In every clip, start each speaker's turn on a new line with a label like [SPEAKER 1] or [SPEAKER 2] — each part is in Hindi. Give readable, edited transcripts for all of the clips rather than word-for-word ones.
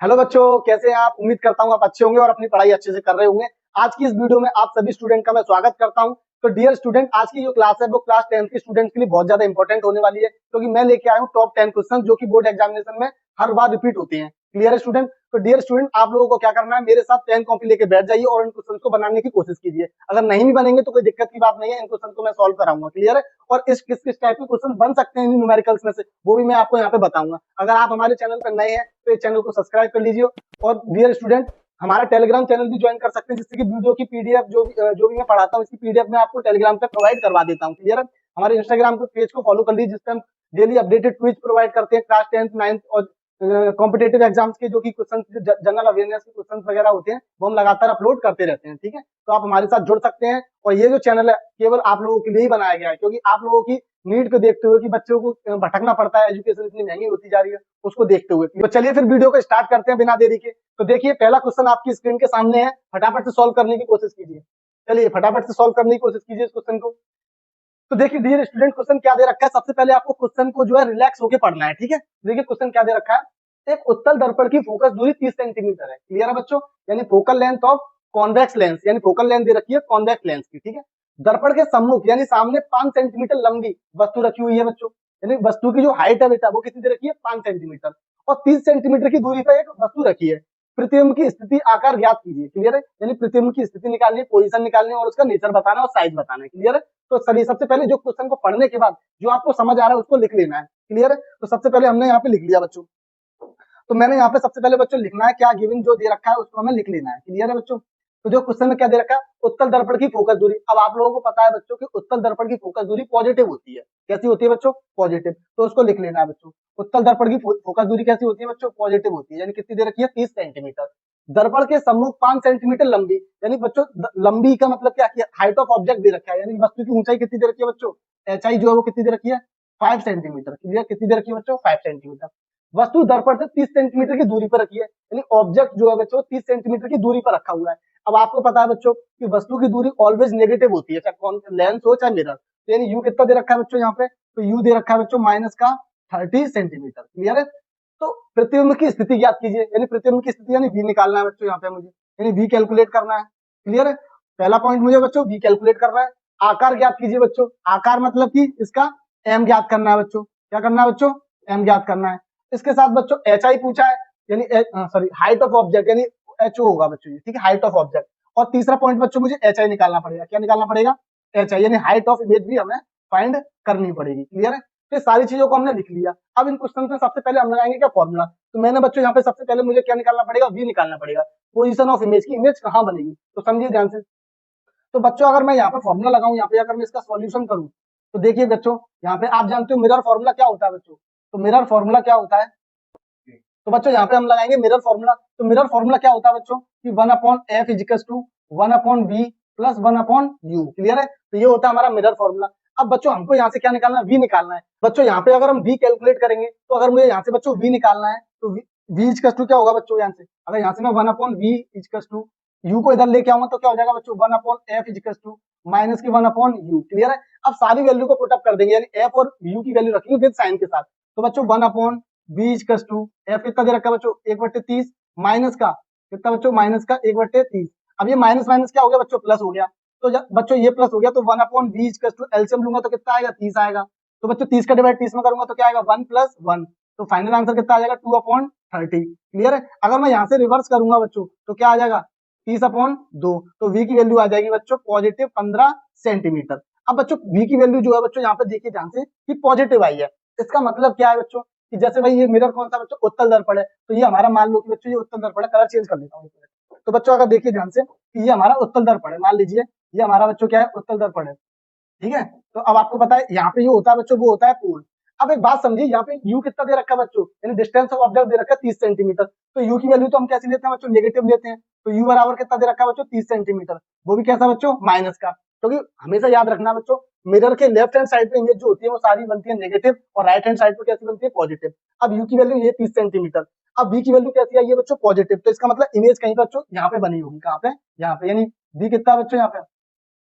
[SPEAKER 1] हेलो बच्चों, कैसे हैं आप? उम्मीद करता हूँ आप अच्छे होंगे और अपनी पढ़ाई अच्छे से कर रहे होंगे। आज की इस वीडियो में आप सभी स्टूडेंट का मैं स्वागत करता हूँ। तो डियर स्टूडेंट, आज की जो क्लास है वो क्लास 10th के स्टूडेंट्स के लिए बहुत ज्यादा इंपॉर्टेंट होने वाली है, क्योंकि मैं लेके आया हूँ टॉप 10 क्वेश्चन जो कि बोर्ड एग्जामिनेशन में हर बार रिपीट होते हैं। क्लियर है स्टूडेंट? तो डियर स्टूडेंट, आप लोगों को क्या करना है, मेरे साथ पेन कॉपी लेके बैठ जाइए और इन क्वेश्चन को बनाने की कोशिश कीजिए। अगर नहीं भी बनेंगे तो कोई दिक्कत की बात नहीं है, इन क्वेश्चन को मैं सॉल्व कराऊंगा। क्लियर है? और इस किस किस टाइप के क्वेश्चन बन सकते हैं न्यूमेरिकल्स में से, वो भी मैं आपको यहाँ पे बताऊंगा। अगर आप हमारे चैनल पर नए हैं तो इस चैनल को सब्सक्राइब कर लीजिए। और डियर स्टूडेंट, हमारा टेलीग्राम चैनल भी ज्वाइन कर सकते हैं, जिससे कि वीडियो की पीडीएफ जो भी मैं पढ़ाता हूँ इसकी पीडीएफ मैं आपको टेलीग्राम पे प्रोवाइड करवा देता हूँ। क्लियर है? हमारे इंस्टाग्राम के पेज को फॉलो कर लीजिए, जिसपे हम डेली अपडेटेड क्विज प्रोवाइड करते हैं क्लास 10th 9th और कॉम्पिटेटिव एग्जाम्स के जो कि क्वेश्चन जनरल अवेयरनेस के क्वेश्चन वगैरह होते हैं वो हम लगातार अपलोड करते रहते हैं। ठीक है? तो आप हमारे साथ जुड़ सकते हैं। और ये जो चैनल है केवल आप लोगों के लिए ही बनाया गया है, क्योंकि आप लोगों की नीड को देखते हुए कि बच्चों को भटकना पड़ता है, एजुकेशन इतनी महंगी होती जा रही है, उसको देखते हुए। तो चलिए फिर वीडियो को स्टार्ट करते हैं बिना देरी के। तो देखिए, पहला क्वेश्चन आपकी स्क्रीन के सामने है, फटाफट से सॉल्व करने की कोशिश कीजिए। चलिए फटाफट से सॉल्व करने की कोशिश कीजिए इस क्वेश्चन को। तो देखिए डियर स्टूडेंट, क्वेश्चन क्या दे रखा है, सबसे पहले आपको क्वेश्चन को जो है रिलैक्स होकर पढ़ना है। ठीक है? देखिए क्वेश्चन क्या दे रखा है, एक उत्तल दर्पण की फोकस दूरी 30 सेंटीमीटर है। क्लियर है बच्चों? यानी focal length of convex lens, यानी फोकल लेंथ दे रखी है कॉन्वेक्स लेंस की। ठीक है? दर्पण के सम्मुख यानी सामने 5 सेंटीमीटर लंबी वस्तु रखी हुई है बच्चों। यानी वस्तु की जो हाइट है बेटा वो कितनी दे रखी है, 5 सेंटीमीटर। और 30 सेंटीमीटर की दूरी पर एक वस्तु रखी है। प्रतिबिंब की स्थिति आकार ज्ञात कीजिए। क्लियर है? यानी प्रतिबिंब की स्थिति निकालनी है, पोजीशन निकालनी है और उसका नेचर बताना और साइज बताना है। क्लियर है? तो चलिए सबसे पहले जो क्वेश्चन को पढ़ने के बाद जो आपको समझ आ रहा है उसको लिख लेना है। क्लियर है? तो सबसे पहले हमने यहाँ पे लिख लिया बच्चों। तो मैंने यहाँ पे सबसे पहले बच्चों लिखना है क्या गिवन जो दे रखा है उसको हमें लिख लेना है। क्लियर है बच्चों? तो जो क्वेश्चन में क्या दे रखा है, उत्तल दर्पण की फोकस दूरी। अब आप लोगों को पता है बच्चों कि उत्तल दर्पण की फोकस दूरी पॉजिटिव होती है। कैसी होती है बच्चों? पॉजिटिव। तो उसको लिख लेना है बच्चों। उत्तल दर्पण की फोकस दूरी कैसी होती है बच्चों? पॉजिटिव होती है। यानी कितनी दे रखी है, 30 सेंटीमीटर। दर्पण के सम्मुख 5 सेंटीमीटर लंबी, यानी बच्चों लंबी का मतलब क्या किया, हाइट ऑफ ऑब्जेक्ट दे रखा है, यानी वस्तु की ऊंचाई कितनी दे रखी है बच्चों, एचआई जो है वो कितनी दे रखी है, 5 सेंटीमीटर। क्लियर? कितनी दे रखी है बच्चों, 5 सेंटीमीटर। वस्तु दर्पण से 30 सेंटीमीटर की दूरी पर रखी है, यानी ऑब्जेक्ट जो है बच्चों 30 सेंटीमीटर की दूरी पर रखा हुआ है। अब आपको पता है बच्चों कि वस्तु की दूरी ऑलवेज नेगेटिव होती है, चाहे कौन लेंस हो चाहे मिरर। तो यानी यू कितना दे रखा है बच्चों यहाँ पे, तो यू दे रखा है बच्चों माइनस का 30 सेंटीमीटर। क्लियर है? तो प्रतिबिंब की स्थिति ज्ञात कीजिए, यानी प्रतिबिंब की स्थिति यानी वी निकालना है बच्चों यहाँ पे मुझे, यानी वी कैलकुलेट करना है। क्लियर है? पहला पॉइंट मुझे बच्चों वी कैलकुलेट करना है। आकार ज्ञात कीजिए बच्चों, आकार मतलब कि इसका एम ज्ञात करना है बच्चों। क्या करना है बच्चों? एम ज्ञात करना है। इसके साथ बच्चों एच आई पूछा है, यानी सॉरी हाइट ऑफ ऑब्जेक्ट, यानी एच ओ होगा बच्चों, ठीक है, हाइट ऑफ ऑब्जेक्ट। और तीसरा पॉइंट बच्चों मुझे एच आई निकालना पड़ेगा। क्या निकालना पड़ेगा? एच आई, यानी हाइट ऑफ इमेज भी हमें फाइंड करनी पड़ेगी। क्लियर है? ये सारी चीजों को हमने लिख लिया। अब इन क्वेश्चन में सबसे पहले हम लगाएंगे क्या, फॉर्मूला। तो मैंने बच्चों यहाँ पे सबसे पहले मुझे क्या निकालना पड़ेगा, वी निकालना पड़ेगा। पोजीशन ऑफ इमेज की इमेज कहाँ बनेगी, तो समझिए ध्यान से। तो बच्चों अगर मैं यहाँ पे फॉर्मूला लगाऊं, यहाँ पे अगर मैं इसका सॉल्यूशन करूं, तो देखिए बच्चों यहाँ पे आप जानते हो मिरर फॉर्मूला क्या होता है बच्चों। तो मिरर फॉर्मूला क्या होता है, तो बच्चों यहाँ पे हम लगाएंगे मिरर फॉर्मूला। तो मिरर फॉर्मूला क्या होता है बच्चों कि 1/f equals to 1/v plus 1/u। Clear है? तो ये होता है हमारा मिरर फॉर्मूला। अब बच्चों हमको यहाँ से क्या निकालना है, v निकालना है। बच्चों यहाँ पे अगर हम v कैलकुलेट करेंगे, तो अगर मुझे यहाँ से बच्चों v निकालना है तो v इजिकल्स टू क्या होगा बच्चों, यहाँ से अगर यहाँ से मैं 1/v इजिकल्स टू u को इधर लेके आऊंगा तो क्या हो जाएगा बच्चों, 1/f इजिकल्स टू माइनस की 1/u। क्लियर है? अब सारी वैल्यू को पुट अप कर देंगे, यानी f और u की वैल्यू रखेंगे विद साइन के साथ। तो बच्चों 1/v इजिकल्स टू एफ कितना दे रखा है बच्चों, 1/30 माइनस का कितना बच्चों, माइनस का 1/30। अब ये माइनस माइनस क्या हो गया बच्चों, प्लस हो गया। तो बच्चों ये प्लस हो गया तो 1/v इक्वल्स टू एलसीएम लूंगा तो कितना आएगा, 30 आएगा। तो बच्चों 30 का डिवाइड 30 में करूंगा तो क्या आएगा, 1 + 1। तो फाइनल आंसर कितना आ जाएगा, 2/30। क्लियर है? अगर मैं यहाँ से रिवर्स करूंगा बच्चों तो क्या आ जाएगा, 30/2। तो v की वैल्यू आ जाएगी बच्चों पॉजिटिव 15 सेंटीमीटर। अब बच्चों v की वैल्यू जो है बच्चों यहाँ पे देखिए ध्यान से कि पॉजिटिव आई है। इसका मतलब क्या है बच्चों कि जैसे भाई ये मिरर कौन सा बच्चों, उत्तल दर्पण है। तो ये हमारा मान लो कि बच्चों ये उत्तल दर्पण है, कलर चेंज कर देता हूँ। तो बच्चों अगर देखिए ध्यान से कि ये हमारा उत्तल दर्पण है, मान लीजिए ये हमारा बच्चों क्या है, उत्तल दर्पण है। ठीक है? तो अब आपको पता है यहाँ पे जो होता है बच्चों वो होता है पोल। अब एक बात समझिए, यहाँ पे u कितना दे रखा है बच्चों, यानी डिस्टेंस ऑफ ऑब्जेक्ट दे रखा है 30 सेंटीमीटर। तो u की वैल्यू तो हम कैसे लेते हैं बच्चों, नेगेटिव लेते हैं। तो u बराबर कितना दे रखा है बच्चों, 30 सेंटीमीटर। वो भी कैसा बच्चों, माइनस का। क्योंकि हमेशा याद रखना बच्चों, मिरर के लेफ्ट हैंड साइड पे इमेज जो होती है वो सारी बनती है नेगेटिव, और राइट हैंड साइड पे कैसी बनती है, पॉजिटिव। अब u की वैल्यू ये 30 सेंटीमीटर, अब v की वैल्यू कैसी आई है बच्चों, पॉजिटिव। तो इसका मतलब इमेज कहीं पर बच्चों यहाँ पे बनी होगी, कहाँ पे, यहाँ पे। यानी v कितना बच्चों यहाँ पे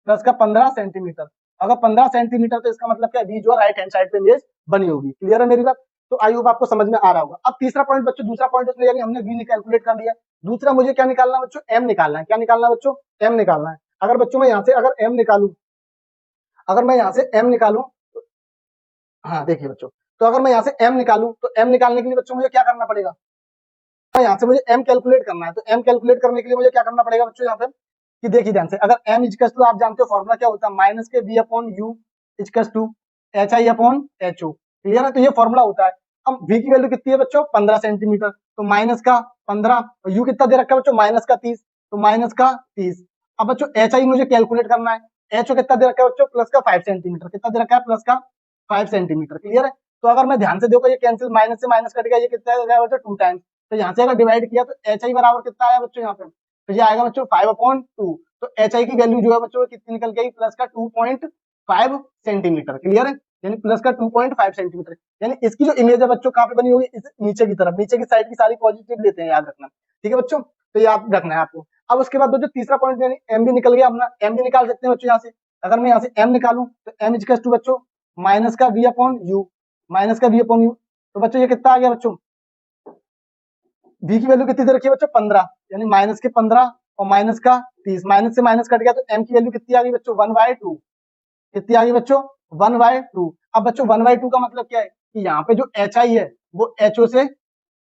[SPEAKER 1] प्लस का 15 सेंटीमीटर। अगर 15 सेंटीमीटर तो इसका मतलब क्या है, v जो राइट हैंड साइड पे इमेज बनी होगी। क्लियर है मेरी बात? तो आई होप आपको समझ में आ रहा होगा। अब तीसरा पॉइंट बच्चों, दूसरा पॉइंट उसने यानी हमने v कैलकुलेट कर लिया। दूसरा मुझे क्या निकालना है बच्चों, m निकालना है। क्या निकालना है बच्चों, m निकालना है। अगर बच्चों मैं यहाँ से अगर m निकालूं, अगर मैं यहाँ से m निकालूं, हाँ देखिए बच्चों, तो अगर मैं यहाँ से m निकालूं तो m निकालने के लिए बच्चों मुझे क्या करना पड़ेगा, यहाँ से मुझे m कैलकुलेट करना है। तो m कैलकुलेट करने के लिए मुझे क्या करना पड़ेगा बच्चों, यहाँ पे कि देखिए ध्यान से, अगर m इजकस टू, आप जानते हो फॉर्मूला क्या होता है, माइनस के v upon u is equals to h i upon h o. Clear है, तो ये फॉर्मूला होता है। अब v की वैल्यू कितनी है बच्चों, 15 सेंटीमीटर, तो माइनस का 15, और u कितना दे रखा है बच्चों, माइनस का 30, तो माइनस का 30। अब बच्चों एच आई मुझे कैलकुलेट करना है, एच ओ कितना दे रखा है बच्चों, प्लस का 5 सेंटीमीटर, कितना दे रखा है, प्लस का 5 सेंटीमीटर। क्लियर है, तो अगर मैं ध्यान से देखो ये कैंसिल, माइनस से माइनस कट गया, ये कितना आएगा बच्चों, 2 टाइम्स। तो यहाँ से अगर डिवाइड किया तो एच आई बराबर कितना आया बच्चों यहाँ पे, तो ये आएगा बच्चों 5/2। तो एच आई की वैल्यू जो है बच्चों कितनी निकल गई, प्लस का 2.5 सेंटीमीटर। क्लियर है, यानी प्लस का 2.5 सेंटीमीटर। यानी इसकी जो इमेज है बच्चों कहाँ पे बनी होगी, इस नीचे की तरफ, नीचे की साइड की सारी पॉजिटिव लेते हैं, याद रखना। ठीक है बच्चों, तो याद रखना है आपको। अब उसके बाद जो तीसरा पॉइंट यानी एम भी निकल गया अपना, एम भी निकाल सकते हैं बच्चों यहाँ से। अगर मैं यहाँ से एम निकालूं तो एम इजकस टू बच्चों माइनस का वी अपॉन यू, माइनस का वी अपॉन यू। तो बच्चों ये कितना आ गया बच्चों, v की वैल्यू कितनी दे रखी है बच्चों, 15, यानी माइनस के 15 और माइनस का 30, माइनस से माइनस कट गया तो m की वैल्यू कितनी आ गई बच्चों, 1/2। कितनी आ गई बच्चों, 1/2। अब बच्चों 1/2 का मतलब क्या है कि यहाँ पे जो एच आई है वो एच ओ से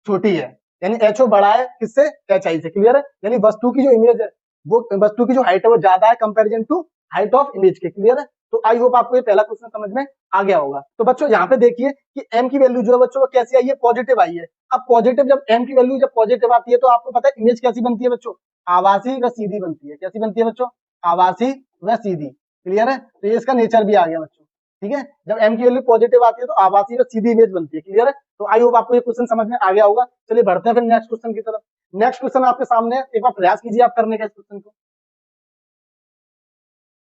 [SPEAKER 1] छोटी है, यानी एच ओ बड़ा है किससे, एच आई से। क्लियर है, यानी वस्तु की जो इमेज है, वो वस्तु की जो हाइट है वो ज्यादा है comparison to height of image के। क्लियर है, तो आई होप आपको ये पहला क्वेश्चन समझ में आ गया होगा। तो बच्चों यहाँ पे देखिए कि m की वैल्यू जो है बच्चों वो कैसी आई है, पॉजिटिव आई है। अब पॉजिटिव, जब m की वैल्यू जब पॉजिटिव आती है तो आपको पता है इमेज कैसी बनती है बच्चों, आभासी व सीधी बनती है। कैसी बनती है बच्चों, आभासी व सीधी। क्लियर है, तो ये इसका नेचर भी आ गया बच्चों। ठीक है, जब m की वैल्यू पॉजिटिव आती है तो आभासी व सीधी इमेज बनती है। क्लियर है, तो आई होप आपको ये क्वेश्चन समझ में आ गया होगा। चलिए बढ़ते हैं फिर नेक्स्ट क्वेश्चन की तरफ। नेक्स्ट क्वेश्चन आपके सामने, एक बार प्रयास कीजिए आप करने का इस क्वेश्चन को।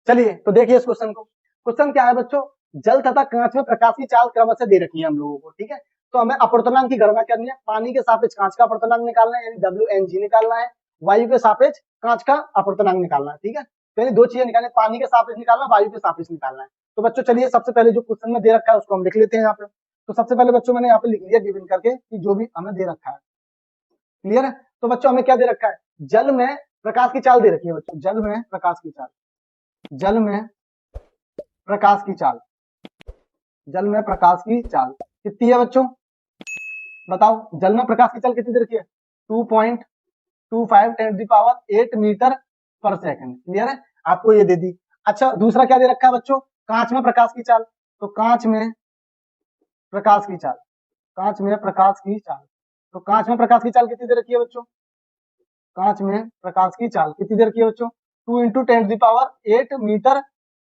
[SPEAKER 1] चलिए तो देखिए इस क्वेश्चन को। क्वेश्चन क्या है बच्चों, जल तथा कांच में प्रकाश की चाल क्रमशः दे रखी है हम लोगों को। ठीक है, तो हमें अपवर्तनांक की गणना करनी है, पानी के सापेक्ष कांच का अपवर्तनांक निकालना है, यानी WNG निकालना है, वायु के सापेक्ष कांच का अपवर्तनांक निकालना है। ठीक है, तो यानी दो चीजें निकालनी, पानी के सापेक्ष निकालना, वायु के सापेक्ष निकालना है। तो बच्चों चलिए सबसे पहले जो क्वेश्चन में दे रखा है उसको हम लिख लेते हैं यहाँ पे। तो सबसे पहले बच्चों मैंने यहाँ पे लिख लिया गिवन करके कि जो भी हमें दे रखा है। क्लियर है, तो बच्चों हमें क्या दे रखा है, जल में प्रकाश की चाल दे रखी है बच्चों, जल में प्रकाश की चाल, जल में प्रकाश की चाल, जल में प्रकाश की चाल कितनी है बच्चों, बताओ। जल में प्रकाश की चाल कितनी दे रखी है, 2.25 10⁸ मीटर पर सेकंड। क्लियर है, आपको ये दे दी। अच्छा दूसरा क्या दे रखा है बच्चों, कांच में प्रकाश की चाल। तो कांच में प्रकाश की चाल, कांच में प्रकाश की चाल, तो कांच में प्रकाश की चाल कितनी दे रखी है बच्चों, कांच में प्रकाश की चाल कितनी दे रखी है बच्चों, 2 × 10⁸ मीटर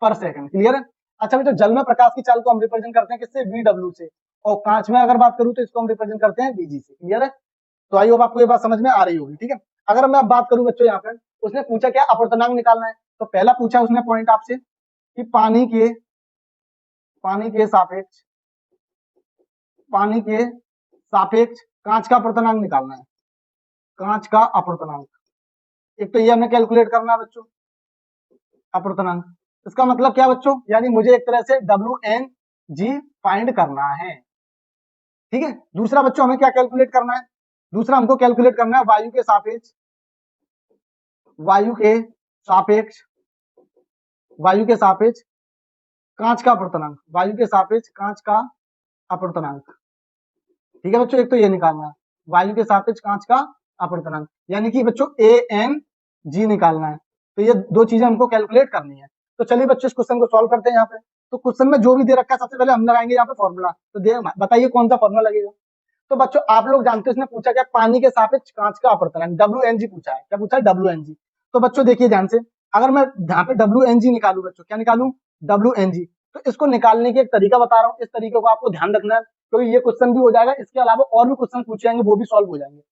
[SPEAKER 1] पर सेकंड। क्लियर है। अच्छा बेटा, जल में प्रकाश की चाल को हम रिप्रेजेंट करते हैं किससे, VW से, और कांच में अगर बात करूं तो इसको हम रिप्रेजेंट करते हैं VG से। क्लियर है, तो आई होप आपको ये बात समझ में आ रही होगी। ठीक है, अगर मैं अब बात करूं बच्चों, यहाँ पे उसने पूछा क्या, अपवर्तनांक निकालना है। तो पहला पूछा उसने पॉइंट आपसे कि पानी के सापेक्ष, पानी के सापेक्ष कांच का अपवर्तनांक निकालना है, कांच का अपवर्तनांक। एक तो ये हमें कैलकुलेट करना है बच्चों, अपवर्तनांक। इसका मतलब क्या बच्चों, यानी मुझे एक तरह से WNG फाइंड करना है। ठीक है, दूसरा बच्चों हमें क्या कैलकुलेट करना है, दूसरा हमको कैलकुलेट करना है वायु के सापेक्ष, वायु के सापेक्ष, वायु के सापेक्ष कांच का अपवर्तनांक, वायु के सापेक्ष कांच का अपवर्तनांक। ठीक है बच्चों, एक तो ये निकालना है वायु के सापेक्ष कांच का अपवर्तनांक, यानी कि बच्चों ANG निकालना है। तो ये दो चीजें हमको कैलकुलेट करनी है। तो चलिए बच्चों इस क्वेश्चन को सॉल्व करते हैं यहाँ पे। तो क्वेश्चन में जो भी दे रखा है सबसे पहले हम लगाएंगे यहाँ पे फॉर्मूला। तो बताइए कौन सा फॉर्मूला लगेगा। तो बच्चों आप लोग जानते हो इसने पूछा क्या, पानी के सापेक्ष कांच का अपवर्तनांक, WNG पूछा है। क्या पूछा है, WNG। तो बच्चों देखिए ध्यान से, अगर मैं यहाँ पे WNG निकालू बच्चों, क्या निकालू, WNG। तो इसको निकालने के एक तरीका बता रहा हूँ, इस तरीके को आपको ध्यान रखना है, क्योंकि ये क्वेश्चन भी हो जाएगा, इसके अलावा और भी क्वेश्चन पूछे जाएंगे, वो भी सॉल्व हो जाएंगे।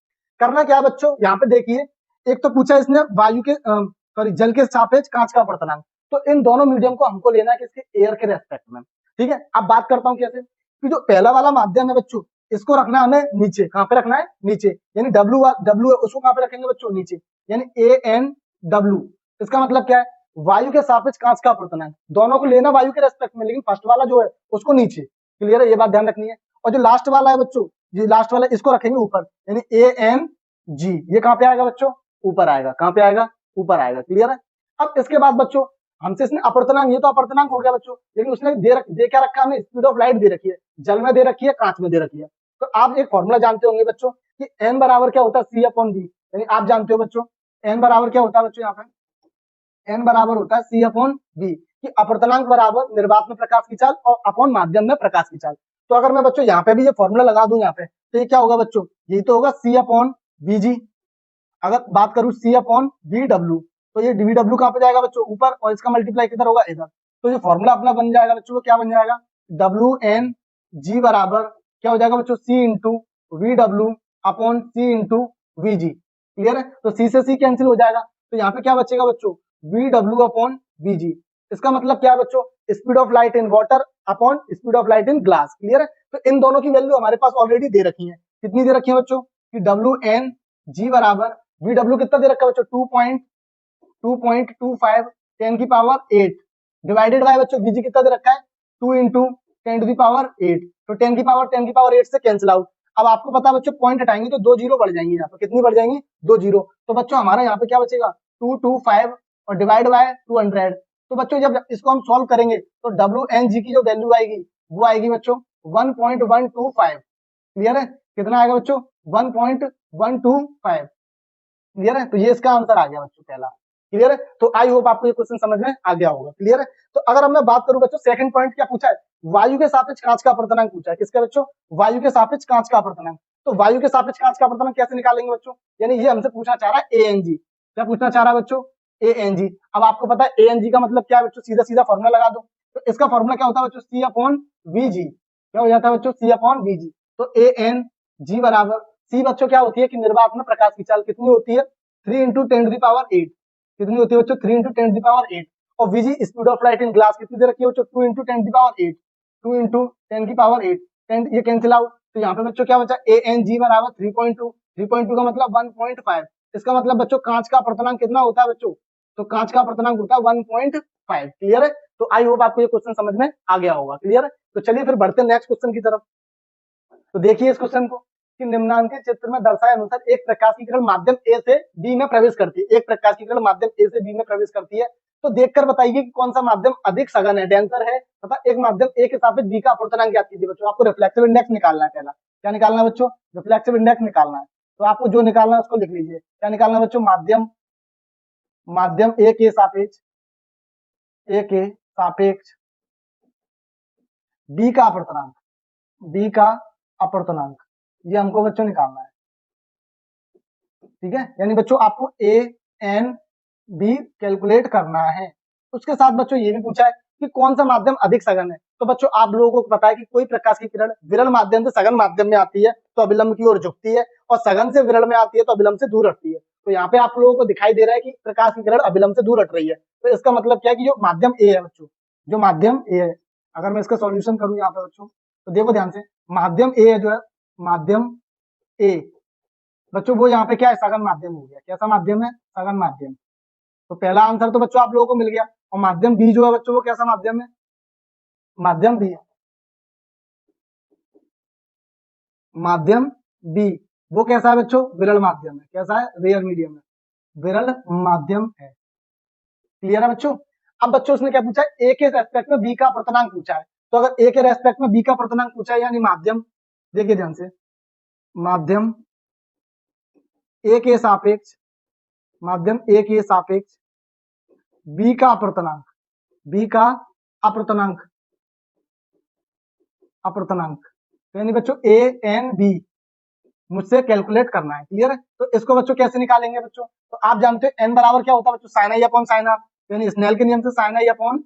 [SPEAKER 1] करना क्या है बच्चों, यहाँ पे देखिए, एक तो पूछा इसने वायु के सॉरी जल के सापेक्ष कांच का अपवर्तनांक। तो इन दोनों मीडियम को हमको लेना है किसके, एयर के रेस्पेक्ट में। ठीक है, अब बात करता हूँ कैसे, कि जो पहला वाला माध्यम है बच्चों, इसको रखना है हमें नीचे। कहाँ पे रखना है, नीचे, यानी W उसको कहाँ पे रखेंगे बच्चों, नीचे, यानी ANW। इसका मतलब क्या है, वायु के सापेक्ष कांच का अपवर्तनांक, दोनों को लेना वायु के रेस्पेक्ट में, लेकिन फर्स्ट वाला जो है उसको नीचे। क्लियर है, ये बात ध्यान रखनी है। और जो लास्ट वाला है बच्चों, ये लास्ट वाला इसको रखेंगे ऊपर, यानी ANG, ये कहाँ पे आएगा बच्चों, ऊपर आएगा। कहाँ पे आएगा, ऊपर आएगा। क्लियर है। अब इसके बाद बच्चों हमसे इसने अपर्तनांक, ये तो अपर्तनांक हो गया बच्चों, लेकिन उसने दे क्या रखा हमें, स्पीड ऑफ लाइट दे रखी है, जल में दे रखी है, कांच में दे रखी है। तो आप एक फॉर्मूला जानते होंगे बच्चों कि n बराबर क्या होता है, C/V, यानी आप जानते हो बच्चों n बराबर क्या होता है बच्चों, यहाँ पे n बराबर होता है C/V, कि अपर्तनांक बराबर निर्वात में प्रकाश की चाल और अपॉन माध्यम में प्रकाश की चाल। तो अगर मैं बच्चों यहाँ पे भी ये फॉर्मूला लगा दूं यहाँ पे, तो ये क्या होगा बच्चों, यही तो होगा C/VG। अगर बात करूं C/VW, तो ये VW कहाँ पे जाएगा बच्चों, ऊपर, और इसका मल्टीप्लाई किधर होगा, इधर। तो ये फॉर्मूला अपना बन जाएगा बच्चों, वो क्या बन जाएगा, WNG बराबर क्या हो जाएगा बच्चों, C/VW अपॉन C/VG। क्लियर है। तो C से C कैंसिल हो जाएगा, तो यहाँ पे क्या बचेगा बच्चों, VW अपॉन VG। इसका मतलब क्या है बच्चों, speed of light in water upon speed of light in glass. Clear है। तो इन दोनों की वैल्यू हमारे पास ऑलरेडी दे रखी है। कितनी दे रखी है बच्चों, कि WNG बराबर VW कितना दे रखा है बच्चों, 2.25 10⁸ डिवाइडेड बाय बच्चों VG कितना दे रखा है, 2 इंटू 10⁸। तो 10⁸ से कैंसिल आउट। अब आपको पता है बच्चों, पॉइंट हटाएंगे तो 2 जीरो बढ़ जाएंगे, यहाँ पे कितनी बढ़ जाएंगी, 2 जीरो। तो बच्चों हमारा यहाँ पे क्या बचेगा, 225 और डिवाइड बाय 200। तो बच्चों जब इसको हम सॉल्व करेंगे तो WNG की जो वैल्यू आएगी वो आएगी बच्चों 1.125। क्लियर है। कितना आएगा बच्चों, 1.125। क्लियर है। तो ये इसका आंसर आ गया बच्चों पहला। क्लियर है। तो आई होप आपको ये क्वेश्चन समझ में आ गया होगा। क्लियर है। तो अगर अब मैं बात करूं बच्चों, सेकंड पॉइंट क्या पूछा है, वायु के सापेक्ष कांच का अपर्तनांक पूछा है। किसका बच्चों, वायु के सापेक्ष कांच का अपर्तनांक। तो वायु के सापेक्ष कांच का अपर्तनांक कैसे निकालेंगे बच्चों, यानी ये हमसे पूछना चाह रहा है ANG। क्या पूछना चाह रहा है बच्चों, ANG। अब आपको पता है ANG का मतलब क्या है बच्चों, सीधा सीधा फॉर्मूला लगा दो। तो इसका फॉर्मूला क्या होता है बच्चों, C/VG। क्या हो जाता है बच्चों, C/VG। तो ANG बराबर C बच्चों क्या होती है, कि निर्वात में प्रकाश की चाल कितनी होती है, 3 इंटू 10⁸। कितनी होती है बच्चों, 3 इंटू 10⁸। और VG speed of light in glass कितनी दे रखी है बच्चों, 2 इंटू 10⁸। 2 इंटू 10⁸, 10 ये कैंसिल आउट। तो यहाँ पे बच्चों क्या बचा, ANG बराबर 3.2। 3.2 का मतलब 1.5। इसका मतलब बच्चों कांच का अपर्तनांक कितना होता है बच्चों, तो कांच का अपर्तनांक होता है 1.5। क्लियर है। तो आई होप आपको ये क्वेश्चन समझ में आ गया होगा। क्लियर है। तो चलिए फिर बढ़ते हैं नेक्स्ट क्वेश्चन की तरफ। तो देखिए इस क्वेश्चन को, कि निम्नांकित चित्र में दर्शाए अनुसार एक प्रकाश की किरण माध्यम ए से बी में प्रवेश करती है। एक प्रकाश की किरण माध्यम ए से बी में प्रवेश करती है, तो देखकर बताइए कि कौन सा माध्यम अधिक सघन है, डेंसर है, तथा एक माध्यम ए के सापेक्ष बी का अपर्तनांक ज्ञात कीजिए। बच्चों आपको रिफ्लेक्टिव इंडेक्स निकालना है। पहला क्या निकालना है बच्चों, रिफ्लेक्टिव इंडेक्स निकालना है। तो आपको जो निकालना है उसको लिख लीजिए। क्या निकालना है बच्चों, माध्यम ए के सापेक्ष बी का अपर्तनांक, ये हमको बच्चों निकालना है। ठीक है। यानी बच्चों आपको ANB कैलकुलेट करना है। उसके साथ बच्चों ये भी पूछा है कि कौन सा माध्यम अधिक सघन है। तो बच्चों आप लोगों को पता है कि कोई प्रकाश की किरण विरल माध्यम से सघन माध्यम में आती है तो अभिलंब की ओर झुकती है, और सघन से विरल में आती है तो अभिलंब से दूर हटती है। तो यहाँ पे आप लोगों को दिखाई दे रहा है कि प्रकाश की किरण अभिलंब से दूर हट रही है। तो इसका मतलब क्या है कि जो माध्यम ए है बच्चों, जो माध्यम ए है, अगर मैं इसका सॉल्यूशन करूं यहाँ पे बच्चों, तो देखो ध्यान से, माध्यम ए है जो है, माध्यम ए बच्चों वो यहाँ पे क्या है, सघन माध्यम हो गया। कैसा माध्यम है, सघन माध्यम। तो पहला आंसर तो बच्चों आप लोगों को मिल गया। और माध्यम बी जो है बच्चों, वो कैसा माध्यम है, माध्यम बी, माध्यम बी वो कैसा है बच्चों, विरल माध्यम है। कैसा है, रेयर मीडियम है, विरल माध्यम है। क्लियर है बच्चों। अब बच्चों उसने क्या पूछा है, ए के रेस्पेक्ट में बी का अपर्तनांक पूछा है। तो अगर ए के रेस्पेक्ट में बी का अपर्तनांक पूछा है, यानी माध्यम, देखिए ध्यान से, माध्यम ए के सापेक्ष, माध्यम ए के सापेक्ष बी का अपर्तनांक, बी का अपर्तनांक, यानी बच्चों ANB मुझसे कैलकुलेट करना है। क्लियर है। तो इसको बच्चों कैसे निकालेंगे बच्चों, तो आप जानते हो n बराबर क्या होता है बच्चों, sine i upon sine r, यानी स्नेल के नियम से sine i upon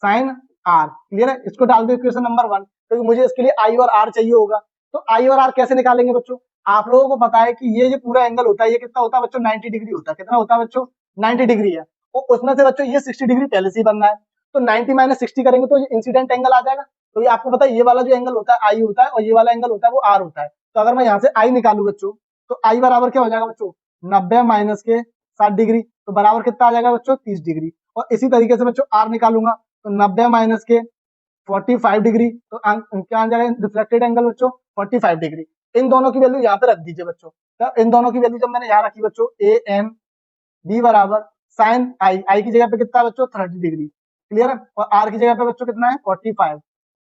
[SPEAKER 1] sine r. Clear है। इसको डाल दो इक्वेशन नंबर 1, क्योंकि मुझे इसके लिए आई और आर चाहिए होगा। तो आई और आर कैसे निकालेंगे बच्चों, आप लोगों को पता है कि ये जो पूरा एंगल होता है ये कितना होता है बच्चों, 90 डिग्री होता है। कितना होता है बच्चों, 90 डिग्री है। और उसमें से बच्चों ये 60 डिग्री पहले से ही बनना है, तो 90 माइनस 60 करेंगे तो ये इंसिडेंट एंगल आ जाएगा। तो ये आपको पता है ये वाला जो एंगल होता है आई होता है, और ये वाला एंगल होता है वो आर होता है। तो अगर मैं यहाँ से आई निकालू बच्चों, तो आई बराबर क्या हो जाएगा बच्चों, 90 माइनस के 60 डिग्री, तो बराबर कितना आ जाएगा बच्चों, 30 डिग्री। और इसी तरीके से बच्चों आर निकालूंगा, तो 90 माइनस के 45 डिग्री, तो क्या आ जाएगा रिफ्लेक्टेड एंगल बच्चों 45 डिग्री। इन दोनों की वैल्यू यहाँ पे रख दीजिए बच्चों। तो इन दोनों की वैल्यू जब मैंने यहाँ रखी बच्चों, ए एन बी बराबर साइन आई, आई की जगह पे कितना है बच्चों 30 डिग्री, क्लियर है, और आर की जगह पे बच्चों कितना है 45।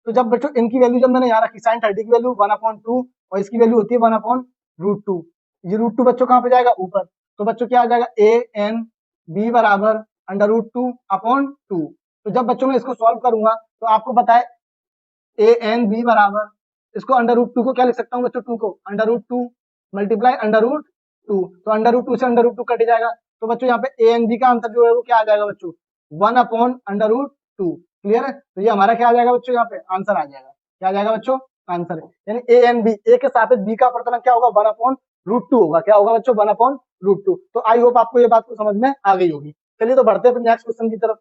[SPEAKER 1] तो जब बच्चों इनकी वैल्यू जब मैंने यहाँ रखी साइन 30 की वैल्यू 1/2 और इसकी वैल्यू होती है 1/√2, ये √2 बच्चों कहाँ पे जाएगा ऊपर, तो बच्चों क्या आ जाएगा ए एन बी बराबर √2/2। तो जब बच्चों मैं इसको सॉल्व करूंगा तो आपको पता है ए एन बी बराबर, इसको √2 को क्या लिख सकता हूँ बच्चों, 2 को √2 मल्टीप्लाई √2, तो √2 से √2 कट जाएगा। तो बच्चों यहाँ पे ए एन बी का आंसर जो है वो क्या आ जाएगा बच्चों 1/√2, क्लियर है। तो ये हमारा क्या आ जाएगा बच्चों, यहाँ पे आंसर आ जाएगा, क्या आ जाएगा बच्चों आंसर, यानी ए एन बी, ए के सापेक्ष बी का अपवर्तनांक क्या होगा 1/√2 होगा, क्या होगा बच्चों 1/√2। तो आई होप आपको ये बात को समझ में आ गई होगी। चलिए तो बढ़ते हैं फिर नेक्स्ट क्वेश्चन की तरफ।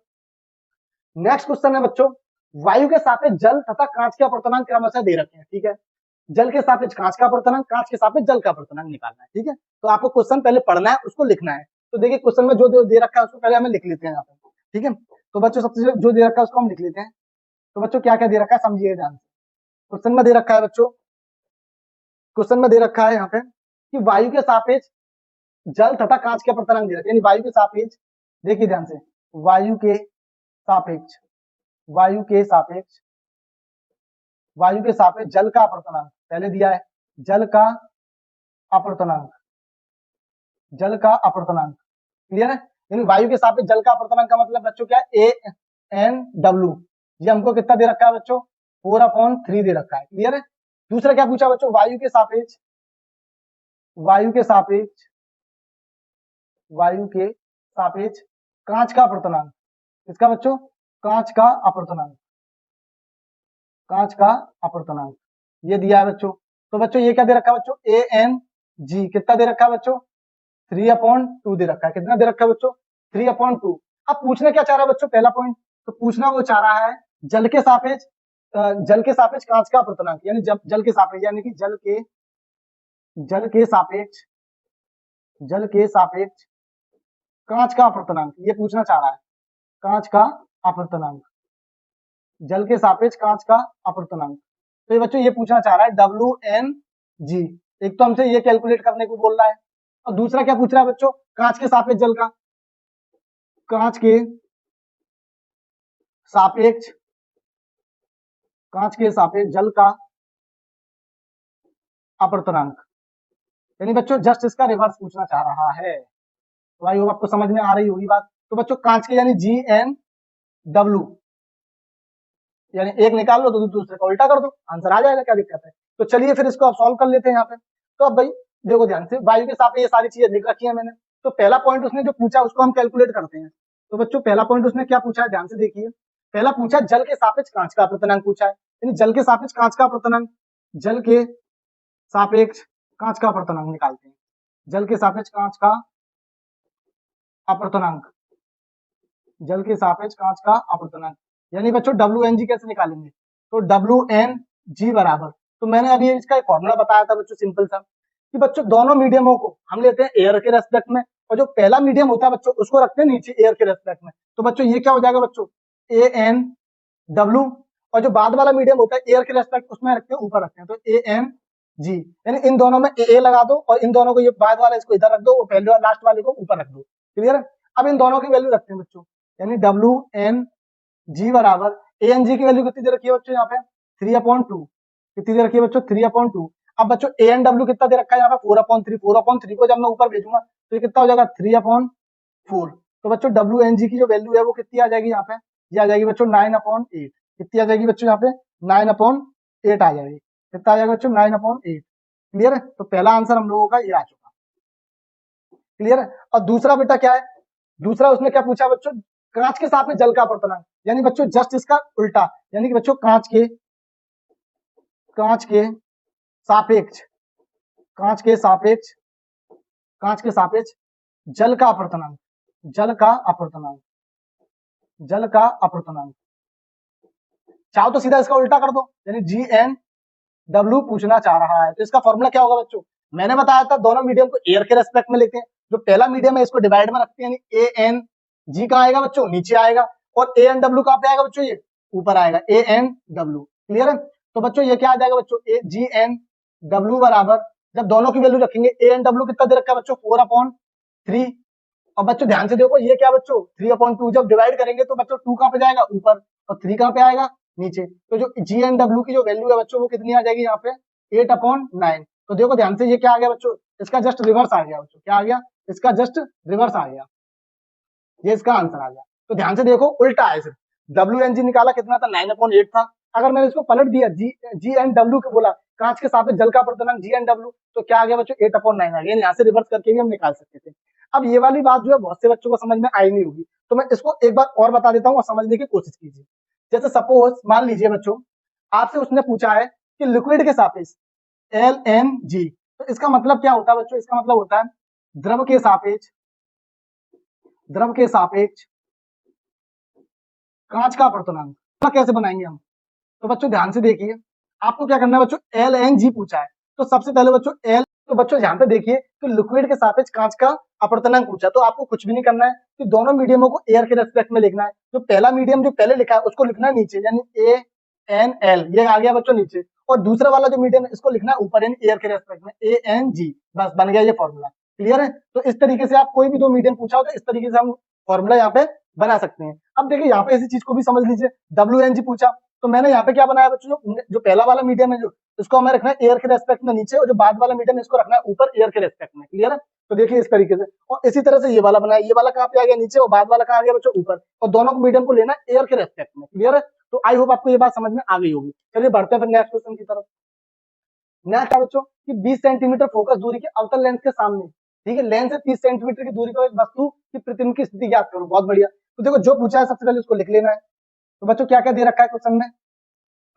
[SPEAKER 1] नेक्स्ट क्वेश्चन है बच्चों, वायु के सापेक्ष जल तथा कांच के अपवर्तनांक क्रमशः दे रखे हैं, ठीक है। जल के सापेक्ष कांच का अपवर्तनांक, कांच के सापेक्ष जल का अपवर्तनांक निकालना है, ठीक है। तो आपको क्वेश्चन पहले पढ़ना है, उसको लिखना है। तो देखिए क्वेश्चन में जो जो दे रखा है उसको पहले हमें लिख लेते हैं यहाँ पे, ठीक है। तो बच्चों सबसे जो दे रखा है उसको हम लिख लेते हैं। तो बच्चों क्या क्या दे रखा है समझिए ध्यान से। क्वेश्चन में दे रखा है बच्चों, क्वेश्चन में दे रखा है यहाँ पे कि वायु के सापेक्ष जल तथा कांच के अपवर्तनांक दे रखे हैं, यानी वायु के सापेक्ष, देखिए ध्यान से, वायु के सापेक्ष, वायु के सापेक्ष, वायु के सापेक्ष जल का अपवर्तनांक पहले दिया है, जल का अपवर्तनांक, जल का अपवर्तनांक, क्लियर है। यानी वायु के सापेक्ष जल का अपवर्तनांक का मतलब बच्चों क्या है, ए एन डब्ल्यू, ये हमको कितना दे रखा है बच्चों 4/3 दे रखा है, क्लियर है। दूसरा क्या पूछा बच्चों, वायु के सापेक्ष, वायु के सापेक्ष, वायु के सापेक्ष कांच का अपवर्तनांक, इसका बच्चों कांच का अपवर्तनांक, कांच का अपवर्तनांक ये दिया है बच्चों। तो बच्चों ये क्या दे रखा है बच्चों, ए एन जी कितना दे रखा है बच्चों 3/2 दे रखा है, कितना दे रखा है बच्चों 3/2। अब पूछना क्या चाह रहा है बच्चों, पहला पॉइंट तो पूछना वो चाह रहा है जल के सापेक्ष, जल के सापेक्ष कांच का अपवर्तनांक, यानी जल के सापेक्ष, यानी कि जल के सापेक्ष, जल के सापेक्ष कांच का अपवर्तनांक, ये पूछना चाह रहा है, कांच का अपवर्तनांक, जल के सापेक्ष कांच का अपवर्तनांक। तो ये बच्चों ये पूछना चाह रहा है WNG, एक तो हमसे ये कैलकुलेट करने को बोल रहा है, और दूसरा क्या पूछ रहा है बच्चों, कांच के सापेक्ष जल का, कांच के सापेक्ष, कांच के सापेक्ष जल का अपवर्तनांक, यानी बच्चों जस्ट इसका रिवर्स पूछना चाह रहा है। तो आई होप आपको समझ में आ रही होगी बात। तो बच्चों कांच के यानी GNW, यानी एक निकाल लो तो दूसरे का उल्टा कर दो, आंसर आ जाएगा, क्या दिक्कत है। तो चलिए फिर इसको आप सॉल्व कर लेते हैं यहाँ पे। तो अब भाई देखो ध्यान से, वायु के सापेक्ष ये सारी चीजें लिख रखी है मैंने। तो पहला पॉइंट उसने जो पूछा उसको हम कैलकुलेट करते हैं। तो बच्चों पहला पॉइंट उसने क्या पूछा है, ध्यान से देखिए। पहला पूछा जल के सापेक्ष कांच का अपवर्तनांक पूछा है, यानी जल के सापेक्ष कांच का अपवर्तनांक, जल के सापेक्ष कांच का अपवर्तनांक निकालते हैं। जल के सापेक्ष कांच का अपवर्तनांक, जल के सापेक्ष कांच का अपवर्तनांक, यानी बच्चों WNG कैसे निकालेंगे, तो WNG बराबर, तो मैंने अभी इसका एक फॉर्मूला बताया था बच्चों सिंपल सा, कि बच्चों दोनों मीडियमों को हम लेते हैं एयर के रेस्पेक्ट में, और जो पहला मीडियम होता है बच्चों उसको रखते हैं नीचे एयर के रेस्पेक्ट में। तो बच्चों ये क्या हो जाएगा बच्चों ANW, और जो बाद वाला मीडियम होता है एयर के रेस्पेक्ट उसमें रखते हैं ऊपर रखते हैं, तो ANG, यानी इन दोनों में AA लगा दो, और इन दोनों को ये बाद वाला इसको इधर रख दो, वो पहले लास्ट वाले को ऊपर रख दो, क्लियर है। अब इन दोनों की वैल्यू रखते हैं बच्चों, यानी WNG बराबर, ANG की वैल्यू कितनी दे रखी है बच्चों यहाँ पे 3/2, कितनी दे रखी है बच्चों 3/2। अब बच्चों ANW कितना दे रखा है यहाँ पे 4/3, 4/3 को जब मैं ऊपर भेजूंगा तो ये कितना हो जाएगा 3/4। तो बच्चों WNG की जो वैल्यू है वो कितनी आ जाएगी यहाँ पे, ये आ जाएगी बच्चों 9/8, कितनी आ जाएगी बच्चों यहाँ पे 9/8 आ जाएगी, कितना आ जाएगा बच्चों 9/8, क्लियर है। तो पहला आंसर हम लोगों का ये आ चुका, क्लियर है। और दूसरा बेटा क्या है, दूसरा उसने क्या पूछा बच्चों, कांच के सापेक्ष जल का अपवर्तनांक, यानी बच्चों जस्ट इसका उल्टा, यानी कि बच्चों कांच के सापेक्ष, कांच के सापेक्ष, कांच के सापेक्ष जल का अपवर्तनांक, जल का अपवर्तनांक, जल का अपवर्तनांक, चाहो तो सीधा इसका उल्टा कर दो, यानी GNW पूछना चाह रहा है। तो इसका फॉर्मूला क्या होगा बच्चों, मैंने बताया था दोनों मीडियम को एयर के रेस्पेक्ट में लेते हैं, जो पहला मीडियम है इसको डिवाइड में रखते हैं, यानी ANG कहाँ आएगा बच्चों नीचे आएगा, और ANW कहाँ पे आएगा बच्चों ये ऊपर आएगा ANW। क्लियर है? तो बच्चों ये क्या आ जाएगा बच्चों, GNW बराबर, जब दोनों की वैल्यू रखेंगे, ANW कितना दे रखा है बच्चों 4/3। और बच्चों ध्यान से देखो, ये क्या बच्चों 3/2, जब डिवाइड करेंगे तो बच्चों 2 कहाँ पे जाएगा ऊपर और 3 कहाँ पे आएगा नीचे। तो जो GNW की जो वैल्यू है बच्चों वो कितनी आ जाएगी यहाँ पे 8/9। तो देखो ध्यान से, ये क्या आ गया बच्चों, इसका जस्ट रिवर्स आ गया बच्चों। क्या आ गया? इसका जस्ट रिवर्स आ गया, ये इसका आंसर आ गया। तो ध्यान से देखो, उल्टा है सिर्फ। WNG निकाला कितना था 9/8 था। अगर मैंने इसको पलट दिया, GNW को बोला कांच के सापेक्ष जल का अपर्तनांक GNW, तो क्या आ गया बच्चों 8/9 आ गया। यहाँ से रिवर्स करके भी हम निकाल सकते थे। अब ये वाली बात जो है बहुत से बच्चों को समझ में आई नहीं होगी, तो मैं इसको एक बार और बता देता हूँ और समझने की कोशिश कीजिए। जैसे सपोज मान लीजिए बच्चों, आपसे उसने पूछा है कि लिक्विड के सापेक्ष LNG, तो इसका मतलब क्या होता है बच्चों, इसका मतलब होता है द्रव के सापेक्ष कांच का अपर्तनांक। तो कैसे बनाएंगे हम? तो बच्चों ध्यान से देखिए, आपको क्या करना है बच्चों, LNG पूछा है, तो सबसे पहले बच्चों तो बच्चों ध्यान से देखिए कि लिक्विड के सापेक्ष कांच का अपवर्तनांक पूछा, तो आपको कुछ भी नहीं करना है कि दोनों मीडियमों को एयर के रेस्पेक्ट में लिखना है। जो पहला मीडियम जो पहले लिखा है उसको लिखना है नीचे, यानी ANL, ये आ गया बच्चों नीचे, और दूसरा वाला जो मीडियम है इसको लिखना है ऊपर, यानी एयर के रेस्पेक्ट में ANG। बस बन गया ये फॉर्मूला। क्लियर है? तो इस तरीके से आप कोई भी दो मीडियम पूछा हो तो इस तरीके से हम फॉर्मूला यहाँ पे बना सकते हैं। अब देखिए यहाँ पे इसी चीज को भी समझ लीजिए, WNG पूछा तो मैंने यहाँ पे क्या बनाया बच्चों, जो पहला वाला मीडियम है जो इसको हमें रखना है एयर के रेस्पेक्ट में नीचे, और जो बाद वाला मीडियम इसको रखना है ऊपर एयर के रेस्पेक्ट में। क्लियर है? तो देखिए इस तरीके से, और इसी तरह से ये वाला बनाया, ये वाला कहाँ पे आ गया नीचे और बाद वाला कहाँ आ गया बच्चों ऊपर, और दोनों को मीडियम को लेना है एयर के रेस्पेक्ट में। क्लियर है? तो आई होप आपको ये बात समझ में आ गई होगी। चलिए बढ़ते हैं फिर नेक्स्ट क्वेश्चन की तरफ। नेक्स्ट है बच्चों कि 20 सेंटीमीटर फोकस दूरी के अवतल लेंस के सामने, ठीक है, लेंस से 30 सेंटीमीटर की दूरी पर एक वस्तु की प्रतिबिंब की स्थिति ज्ञात करो। बहुत बढ़िया। तो देखो जो पूछा है सबसे पहले उसको लिख लेना है। तो बच्चों क्या क्या दे रखा है क्वेश्चन में,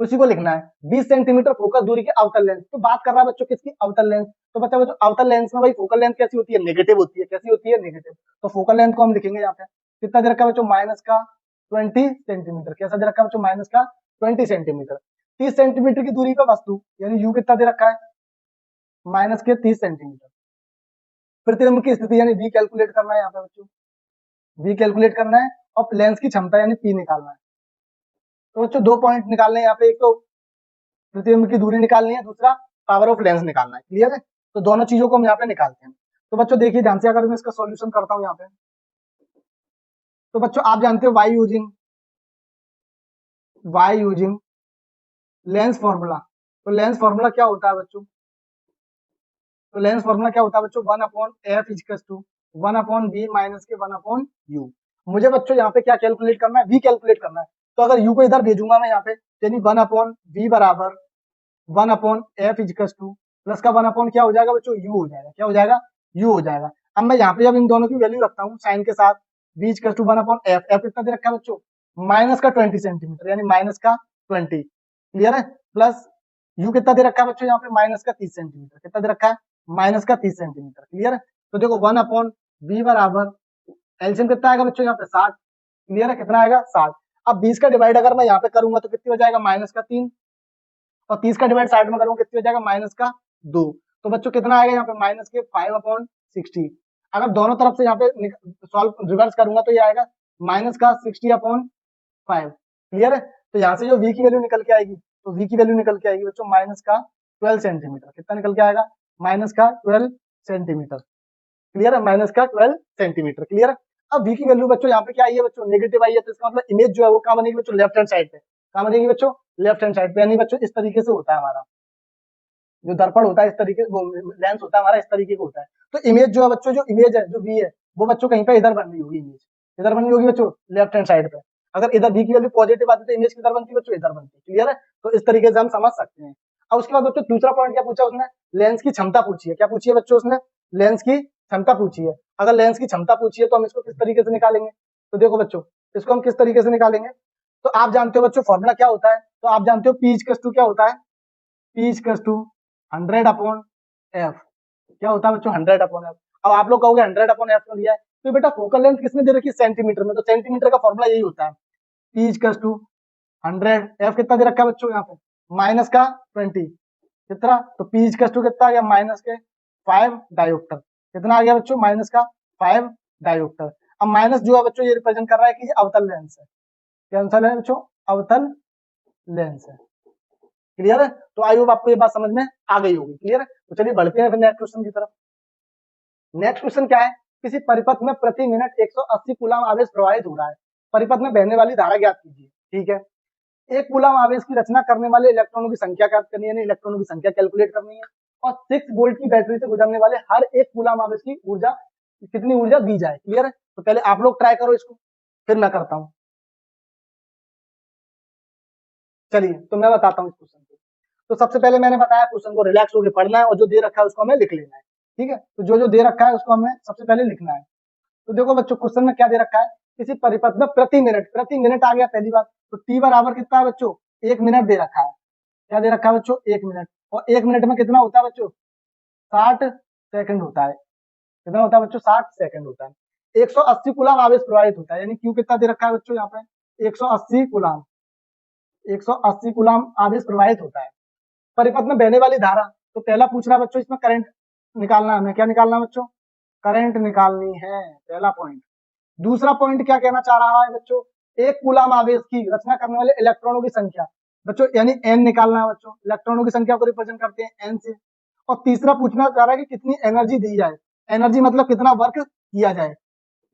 [SPEAKER 1] उसी को लिखना है। 20 सेंटीमीटर फोकस दूरी के अवतल लेंस, तो बात कर रहा है बच्चों किसकी, अवतल लेंस। तो बच्चों अवतल लेंस में भाई फोकल लेंथ कैसी होती है, नेगेटिव होती है। कैसी होती है, नेगेटिव। तो फोकल लेंथ को हम लिखेंगे यहाँ पे, कितना दे रखा है बच्चों, माइनस का 20 सेंटीमीटर। कैसा दे रखा है बच्चों, माइनस का 20 सेंटीमीटर। 30 सेंटीमीटर की दूरी पर वस्तु, यानी यू कितना दे रखा है, माइनस के 30 सेंटीमीटर। प्रतिबिंब की स्थिति यानी वी कैलकुलेट करना है यहाँ पे बच्चों, वी कैलकुलेट करना है, और लेंस की क्षमता यानी पी निकालना है। तो बच्चों दो पॉइंट निकालने हैं यहाँ पे, एक तो प्रतिबिंब की दूरी निकालनी है, दूसरा पावर ऑफ लेंस निकालना है। क्लियर है? तो दोनों चीजों को हम यहाँ पे निकालते हैं। तो बच्चों देखिए ध्यान से, अगर मैं इसका सॉल्यूशन करता हूँ यहाँ पे, तो बच्चों आप जानते हो वाई यूजिंग लेंस फॉर्मूला। तो लेंस फॉर्मूला क्या होता है बच्चों, तो लेंस फॉर्मूला क्या होता है बच्चों, 1/f equals to 1/b minus के 1/u। मुझे बच्चों यहाँ पे क्या कैलकुलेट करना है, v कैलकुलेट करना है। तो अगर u को इधर भेजूंगा मैं यहाँ पे, यानी 1/v बराबर 1/f इक्वल्स टू प्लस का 1/ क्या हो जाएगा बच्चों, u हो जाएगा। क्या हो जाएगा, u हो जाएगा। अब मैं यहाँ पे जब इन दोनों की वैल्यू रखता हूँ साइन के साथ, v equals to 1/f, f कितना दे रखा है बच्चों, माइनस का 20 सेंटीमीटर, यानी माइनस का 20। क्लियर है? प्लस u कितना दे रखा है बच्चों यहाँ पे, माइनस का 30 सेंटीमीटर। कितना दे रखा है, माइनस का 30 सेंटीमीटर। क्लियर है? तो देखो 1/v बराबर एलसीएम कितना आएगा बच्चों यहाँ पे 60। क्लियर है? कितना आएगा 60। अब 20 का डिवाइड अगर मैं यहाँ पे करूंगा तो कितनी हो जाएगा, माइनस का 3, और 30 का डिवाइड 60 में करूंगा कितनी हो जाएगा, माइनस का 2। तो बच्चों कितना आएगा यहाँ पे, माइनस के 5/60। अगर दोनों तरफ से यहाँ पे सॉल्व रिवर्स करूंगा तो ये आएगा माइनस का 60/5। क्लियर है? तो यहाँ से जो v की वैल्यू निकल के आएगी, तो v की वैल्यू निकल के आएगी बच्चों माइनस का 12 सेंटीमीटर। कितना निकल के आएगा, माइनस का 12 सेंटीमीटर। क्लियर है? माइनस का 12 सेंटीमीटर। क्लियर है? अब v की वैल्यू बच्चों यहाँ पे क्या आई है बच्चों, नेगेटिव आई है, तो इसका मतलब इमेज जो है वो कहाँ बनेगी बच्चों, लेफ्ट हैंड साइड पे। कहाँ बनेगी बच्चों, लेफ्ट हैंड साइड पे। यानी बच्चों इस तरीके से होता है हमारा जो दर्पण होता है, इस तरीके वो लेंस होता है हमारा, इस तरीके का होता है। तो इमेज जो है बच्चों, जो इमेज है जो v है, वो बच्चों कहीं पे इधर बन रही होगी इमेज, इधर बन रही होगी बच्चों लेफ्ट हैंड साइड पे। अगर इधर v की वैल्यू पॉजिटिव आती है तो इमेज किधर बनती है बच्चों, इधर बनती है। क्लियर है? तो इस तरीके से हम समझ सकते हैं। अब उसके बाद बच्चों दूसरा पॉइंट क्या पूछा उसने, लेंस की क्षमता पूछी है। क्या पूछी है बच्चों उसने, लेंस की क्षमता पूछी है। अगर लेंस की क्षमता पूछी है तो हम इसको किस तरीके से निकालेंगे, तो देखो बच्चों इसको हम किस तरीके से निकालेंगे। तो आप जानते हो बच्चों फॉर्मूला क्या होता है, तो आप जानते हो P इक्वल्स टू क्या होता है, P इक्वल्स टू 100/f। क्या होता है बच्चों, 100/f। अब आप लोग कहोगे 100/f क्यों दिया है, तो बेटा फोकल लेंथ किसने दे रखी है, सेंटीमीटर में, तो सेंटीमीटर का फॉर्मूला यही होता है, P इक्वल्स टू 100, f कितना दे रखा है बच्चों यहाँ पे, माइनस का 20। कितना, तो P इक्वल्स टू कितना आ गया, माइनस के 5 डायोप्टर। कितना आ गया बच्चों, माइनस का 5 डायोप्टर। अब माइनस जो है बच्चों ये रिप्रेजेंट कर रहा है कि ये अवतल लेंस है। क्या आंसर है बच्चों, अवतल लेंस है। क्लियर है? तो आई होप आपको ये बात समझ में आ गई होगी। क्लियर है? तो चलिए बढ़ते हैं फिर नेक्स्ट क्वेश्चन की तरफ। नेक्स्ट क्वेश्चन क्या है? किसी परिपथ में प्रति मिनट 180 कूलम आवेश प्रवाहित हो रहा है। परिपथ में बहने वाली धारा ज्ञात कीजिए। ठीक है, एक कूलम आवेश की रचना करने वाले इलेक्ट्रॉनों की संख्या ज्ञात करनी है, इलेक्ट्रॉनों की संख्या कैलकुलेट करनी है, और 6 वोल्ट की बैटरी से गुजरने वाले हर एक कूलम आवेश की ऊर्जा कितनी ऊर्जा दी जाए। क्लियर है? तो पहले आप लोग ट्राई करो इसको, फिर मैं करता हूं। चलिए तो मैं बताता हूँ इस क्वेश्चन को। तो सबसे पहले मैंने बताया क्वेश्चन को रिलैक्स होकर पढ़ना है और जो दे रखा है उसको हमें लिख लेना है। ठीक है, तो जो जो दे रखा है उसको हमें सबसे पहले लिखना है। तो देखो बच्चों, क्वेश्चन में क्या दे रखा है? किसी परिपथ में प्रति मिनट आ गया पहली बात। तो टी बराबर कितना है बच्चों? 1 मिनट दे रखा है। क्या दे रखा है बच्चों? 1 मिनट। और 1 मिनट में कितना होता है बच्चों? 60 सेकंड होता है। कितना होता है बच्चों? 60 सेकंड होता है। 180 कूलम आवेश प्रवाहित होता है, यानी क्यू कितना दे रखा है बच्चों यहाँ पे? 180 कूलम। 180 कूलम आवेश प्रवाहित होता है। परिपथ में बहने वाली धारा, तो पहला पूछ रहा है बच्चों इसमें करंट निकालना है हमें। क्या निकालना है बच्चों? करंट निकालनी है, पहला पॉइंट। दूसरा पॉइंट क्या कहना चाह रहा है बच्चों? एक कूलम आवेश की रचना करने वाले इलेक्ट्रॉनों की संख्या बच्चों, यानी एन निकालना है बच्चों। इलेक्ट्रॉनों की संख्या को रिप्रेजेंट करते हैं एन से। और तीसरा पूछना चाह रहा है कि कितनी एनर्जी दी जाए। एनर्जी मतलब कितना वर्क किया जाए।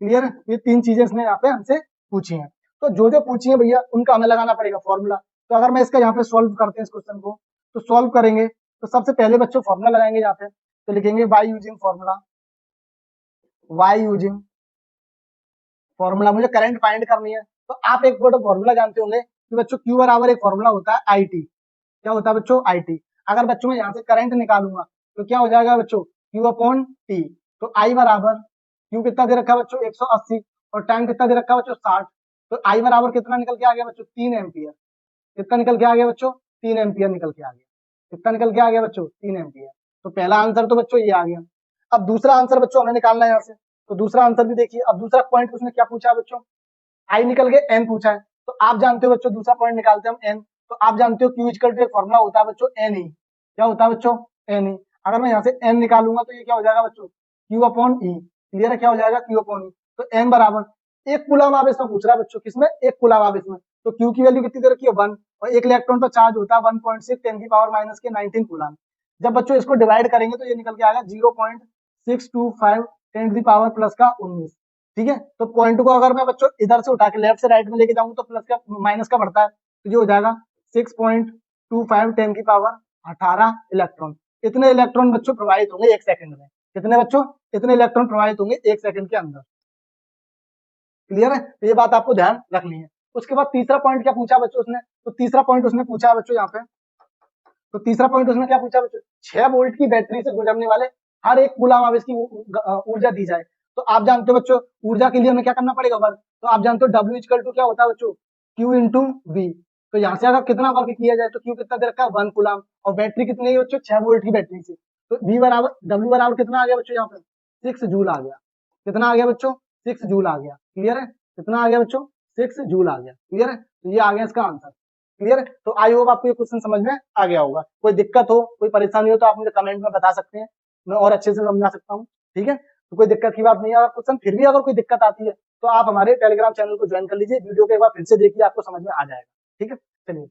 [SPEAKER 1] क्लियर? ये 3 चीजें इसने यहाँ पे हमसे पूछी हैं। तो जो जो पूछी है भैया उनका हमें लगाना पड़ेगा फॉर्मूला। तो अगर मैं इसका यहाँ पे सॉल्व करते हैं इस क्वेश्चन को, तो सॉल्व करेंगे तो सबसे पहले बच्चों फॉर्मूला लगाएंगे यहाँ पे। तो लिखेंगे by using formula. By using formula, मुझे करंट फाइंड करनी है। तो आप एक फॉर्मूला जानते होंगे कि बच्चों क्यू बराबर एक फॉर्मूला होता है आई टी। क्या होता है बच्चों? I T. अगर बच्चों मैं यहाँ से करंट निकालूंगा तो क्या हो जाएगा बच्चों? Q upon T. तो आई बराबर क्यू कितना दे रखा है बच्चों? 180। और टाइम कितना दे रखा है बच्चों? 60। तो आई बराबर कितना निकल के आ गया बच्चों? 3 एम्पियर। कितना निकल के आ गया बच्चों? 3 एम्पियर निकल के आ गया। कितना निकल के आ गया बच्चों? 3 एम्पियर। तो पहला आंसर तो बच्चों ये आ गया। अब दूसरा आंसर बच्चों हमें निकालना है यहाँ से। तो दूसरा आंसर भी देखिए। अब दूसरा पॉइंट उसने क्या पूछा है बच्चों? आई निकल गए, एन पूछा है। तो आप जानते हो बच्चों दूसरा पॉइंट निकालते हैं हम एन। तो आप जानते हो क्यू इक्वल टू एक फॉर्मूला होता है बच्चों एन ई। क्या होता है बच्चों? N e. अगर मैं यहाँ से एन निकालूंगा तो ये क्या हो जाएगा बच्चों? क्यू अपॉन ई। क्लियर है? क्या हो जाएगा? क्यू अपॉन ई। तो एन बराबर एक कूलम आवेश में पूछ रहा है बच्चों, किसमें? एक कूलम आवेश में। तो क्यू की वैल्यू कितनी दे रखी है? 1। और एक इलेक्ट्रॉन पर चार्ज होता है 1.6 10 की पावर माइनस के 19 कूलम। जब बच्चों इसको डिवाइड करेंगे तो ये निकल के आएगा 0.625 10 की पावर प्लस का 19। ठीक है, तो पॉइंट को अगर मैं बच्चों इधर से उठा के लेफ्ट से राइट में लेके जाऊंगा तो प्लस का माइनस का बढ़ता है। तो ये हो जाएगा 6.25 10 की पावर 18 इलेक्ट्रॉन। इतने इलेक्ट्रॉन बच्चों प्रवाहित होंगे 1 सेकंड में। कितने बच्चों? इतने इलेक्ट्रॉन प्रवाहित होंगे 1 सेकंड के अंदर। क्लियर है? तो ये बात आपको ध्यान रखनी है। उसके बाद तीसरा पॉइंट क्या पूछा बच्चों उसने? तो तीसरा पॉइंट उसने पूछा है बच्चों यहाँ पे। तो तीसरा पॉइंट उसने क्या पूछा बच्चों? 6 वोल्ट की बैटरी से गुजरने वाले हर एक कूलम आवेश की ऊर्जा दी जाए। तो आप जानते हो बच्चों ऊर्जा के लिए हमें क्या करना पड़ेगा? वर्क। तो आप जानते हो डब्ल्यू इक्वल टू क्या होता है बच्चों? Q into V. तो यहाँ से अगर कितना वर्क किया जाए तो क्यू कितना दे रखा है? 1 कूलम। और बैटरी कितनी है बच्चों? 6 वोल्ट की बैटरी से। तो वी बराबर डब्ल्यू बराबर कितना आ गया बच्चों यहाँ पे? 6 जूल आ गया। कितना आ गया बच्चों? 6 जूल आ गया। क्लियर है? कितना आ गया बच्चों? 6 जूल आ गया। क्लियर है? तो ये आ गया इसका आंसर। क्लियर है? तो आई होप आपको ये क्वेश्चन समझ में आ गया होगा। कोई दिक्कत हो, कोई परेशानी हो तो आप मुझे कमेंट में बता सकते हैं, मैं और अच्छे से समझा सकता हूँ। ठीक है, तो कोई दिक्कत की बात नहीं है। अगर क्वेश्चन फिर भी अगर कोई दिक्कत आती है तो आप हमारे टेलीग्राम चैनल को ज्वाइन कर लीजिए, वीडियो को एक बार फिर से देखिए, आपको समझ में आ जाएगा। ठीक है, चलिए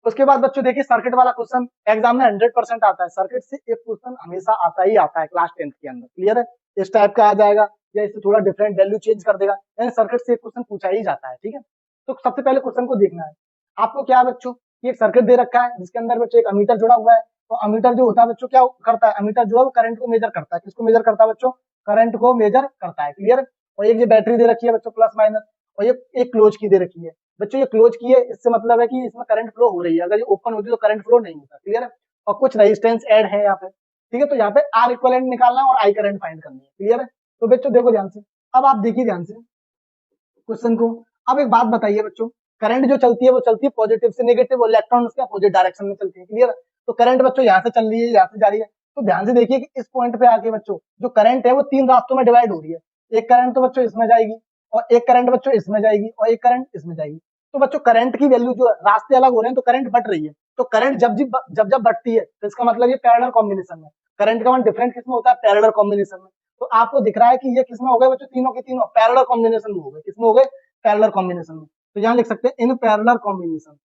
[SPEAKER 1] उसके बाद बच्चों देखिए सर्किट वाला क्वेश्चन एग्जाम में 100% आता है। सर्किट से एक क्वेश्चन हमेशा आता ही आता है क्लास 10th के अंदर। क्लियर है? इस टाइप का आ जाएगा या इससे थोड़ा डिफरेंट वैल्यू चेंज कर देगा, यानी सर्किट से एक क्वेश्चन पूछा ही जाता है। ठीक है, तो सबसे पहले क्वेश्चन को देखना है आपको। क्या है बच्चों? ये एक सर्किट दे रखा है जिसके अंदर बच्चों एक अमीटर जुड़ा हुआ है। तो अमीटर जो होता है बच्चों क्या करता है? अमीटर जो है वो करंट को मेजर करता है। किसको मेजर करता है बच्चों? करंट को मेजर करता है। क्लियर? और एक ये बैटरी दे रखी है बच्चों प्लस माइनस, और ये एक क्लोज की दे रखी है बच्चों। ये क्लोज की है, इससे मतलब है कि इसमें करंट फ्लो हो रही है। अगर ये ओपन होती है तो करंट फ्लो नहीं होता। क्लियर है? और कुछ रेजिस्टेंस ऐड है यहाँ पे। ठीक है, तो यहाँ पे आर इक्विवेलेंट निकालना है और आई करंट फाइंड करनी है। क्लियर है? तो बच्चों देखो ध्यान से, अब आप देखिए ध्यान से क्वेश्चन को। अब एक बात बताइए बच्चों, करंट जो चलती है वो चलती है पॉजिटिव से नेगेटिव, और इलेक्ट्रॉन उसके अपोजिट डायरेक्शन में चलती है। क्लियर? तो करंट बच्चों यहाँ से चल रही है, यहाँ से जा रही है। तो ध्यान से देखिए कि इस पॉइंट पे आके बच्चों जो करंट है वो 3 रास्तों में डिवाइड हो रही है। एक करंट तो बच्चों इसमें जाएगी, और एक करंट बच्चों इसमें जाएगी, और एक करंट इसमें जाएगी। तो बच्चों करंट की वैल्यू जो रास्ते अलग हो रहे हैं तो करंट बढ़ रही है। तो करंट जब बढ़ती है तो इसका मतलब ये पैरेलल कॉम्बिनेशन में करंट का वन डिफरेंट किसमें होता है? पैरेलल कॉम्बिनेशन में। तो आपको दिख रहा है कि ये किसमें हो गए बच्चों? तीनों के तीनों पैरेलल कॉम्बिनेशन में हो गए। किसमें हो गए? पैरेलल कॉम्बिनेशन में। तो यहाँ लिख सकते हैं in parallel combination,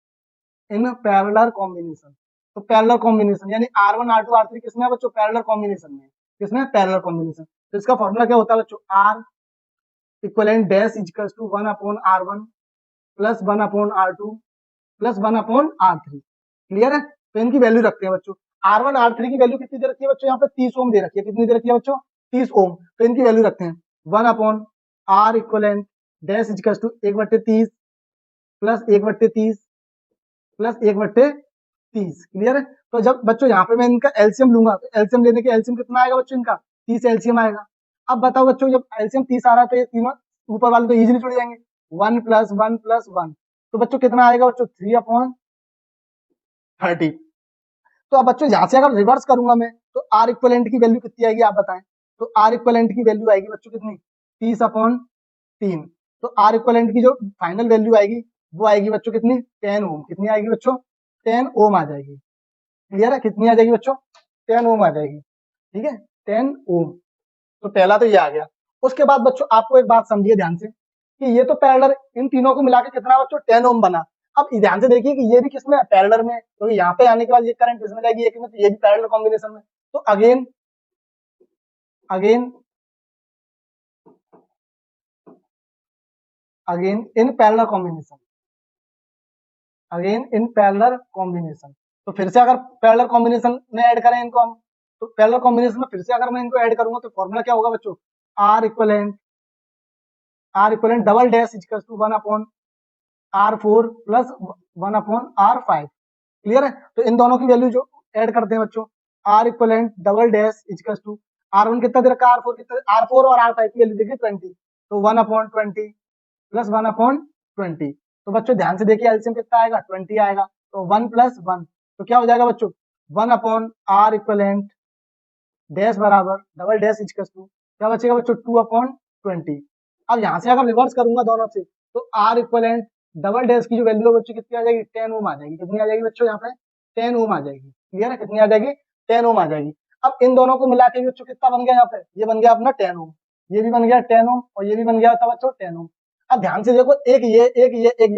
[SPEAKER 1] in parallel combination. तो पैरेलल कॉम्बिनेशन यानी R1 R2 R3 किसमें है बच्चों, पैरेलल कॉम्बिनेशन में, किसमें, पैरेलल कॉम्बिनेशन। तो इसका फॉर्मूला क्या होता है बच्चों, R equivalent dash equals to 1/R1 plus 1/R2 plus 1/R3। Clear है। तो इनकी वैल्यू रखते हैं बच्चों। R1 R3 की वैल्यू कितनी दे रखी है बच्चों, यहाँ पे 30 ओम दे रखी है। कितनी दे रखी है बच्चों, 30 ओम। तो इनकी वैल्यू रखते हैं 1/R equivalent dash equals to 1/30 plus 1/30 plus 1/30। Clear है। तो जब बच्चों यहाँ पे मैं इनका एलसीएम लूंगा, तो एलसीएम लेने के एलसीएम कितना आएगा बच्चों, इनका 30 एलसीएम आएगा। अब बताओ बच्चों, जब एलसीएम 30 आ रहा है तो ये तीनों ऊपर वाले तो इजीली जुड़ जाएंगे, 1 + 1 + 1। तो बच्चों कितना आएगा बच्चों, 3/30। तो अब बच्चों यहाँ से अगर रिवर्स करूंगा मैं, तो आर इक्वलेंट की वैल्यू कितनी आएगी आप बताएं। तो आर इक्वलेंट की वैल्यू आएगी बच्चों कितनी, 30/3। तो आर इक्वलेंट की जो फाइनल वैल्यू आएगी वो आएगी बच्चों कितनी, 10 ओम। कितनी आएगी बच्चों, 10 ओम आ जाएगी। क्लियर है। कितनी आ जाएगी बच्चों, 10 ओम आ जाएगी। ठीक है, 10 ओम। तो पहला तो ये आ गया। उसके बाद बच्चों आपको एक बात समझिए ध्यान से, कि ये तो पैरेलल, इन तीनों को मिला के कितना बच्चों, 10 ओम बना। अब ध्यान से देखिए कि ये भी किसमें है, पैरेलल में। तो यहाँ पे आने के बाद ये करंट किसमें जाएगी, एक में, तो ये भी पैरेलल कॉम्बिनेशन में। तो again again again in parallel combination, again in parallel combination. तो फिर से अगर पैरेलल कॉम्बिनेशन में ऐड करें इनको हम, तो पैरेलल कॉम्बिनेशन में फिर से अगर मैं इनको ऐड करूंगा तो फॉर्मूला क्या होगा बच्चों, R equivalent double dash equal to 1/R4 plus 1/R5। Clear है। तो इन दोनों की वैल्यू जो ऐड करते हैं बच्चों, R equivalent double dash equal to R1 कितना दे रखा है, R4 कितना, R4 और R5 की वैल्यू देखिए 20। तो 1/20 प्लस 1/20। तो बच्चों ध्यान से देखिए एलसीएम कितना आएगा, 20 आएगा। तो 1 + 1, तो क्या हो जाएगा बच्चों, 1/R इक्वलेंट डैश बराबर डबल डैश इक्वल टू, क्या बचेगा बच्चों, 2/20। अब यहाँ से अगर रिवर्स करूंगा दोनों से, तो आर इक्वलेंट डबल डैश की जो वैल्यू है बच्चों कितनी आ जाएगी, 10 ओम आ जाएगी। कितनी आ जाएगी बच्चों, यहाँ पे 10 ओम आ जाएगी। क्लियर है। कितनी आ जाएगी, 10 ओम आ जाएगी। अब इन दोनों को मिला के बच्चों कितना बन गया, यहाँ पे ये बन गया अपना 10 ओम, ये भी बन गया 10 ओम, और ये भी बन गया था बच्चों 10 ओम। अब ध्यान से देखो, एक ये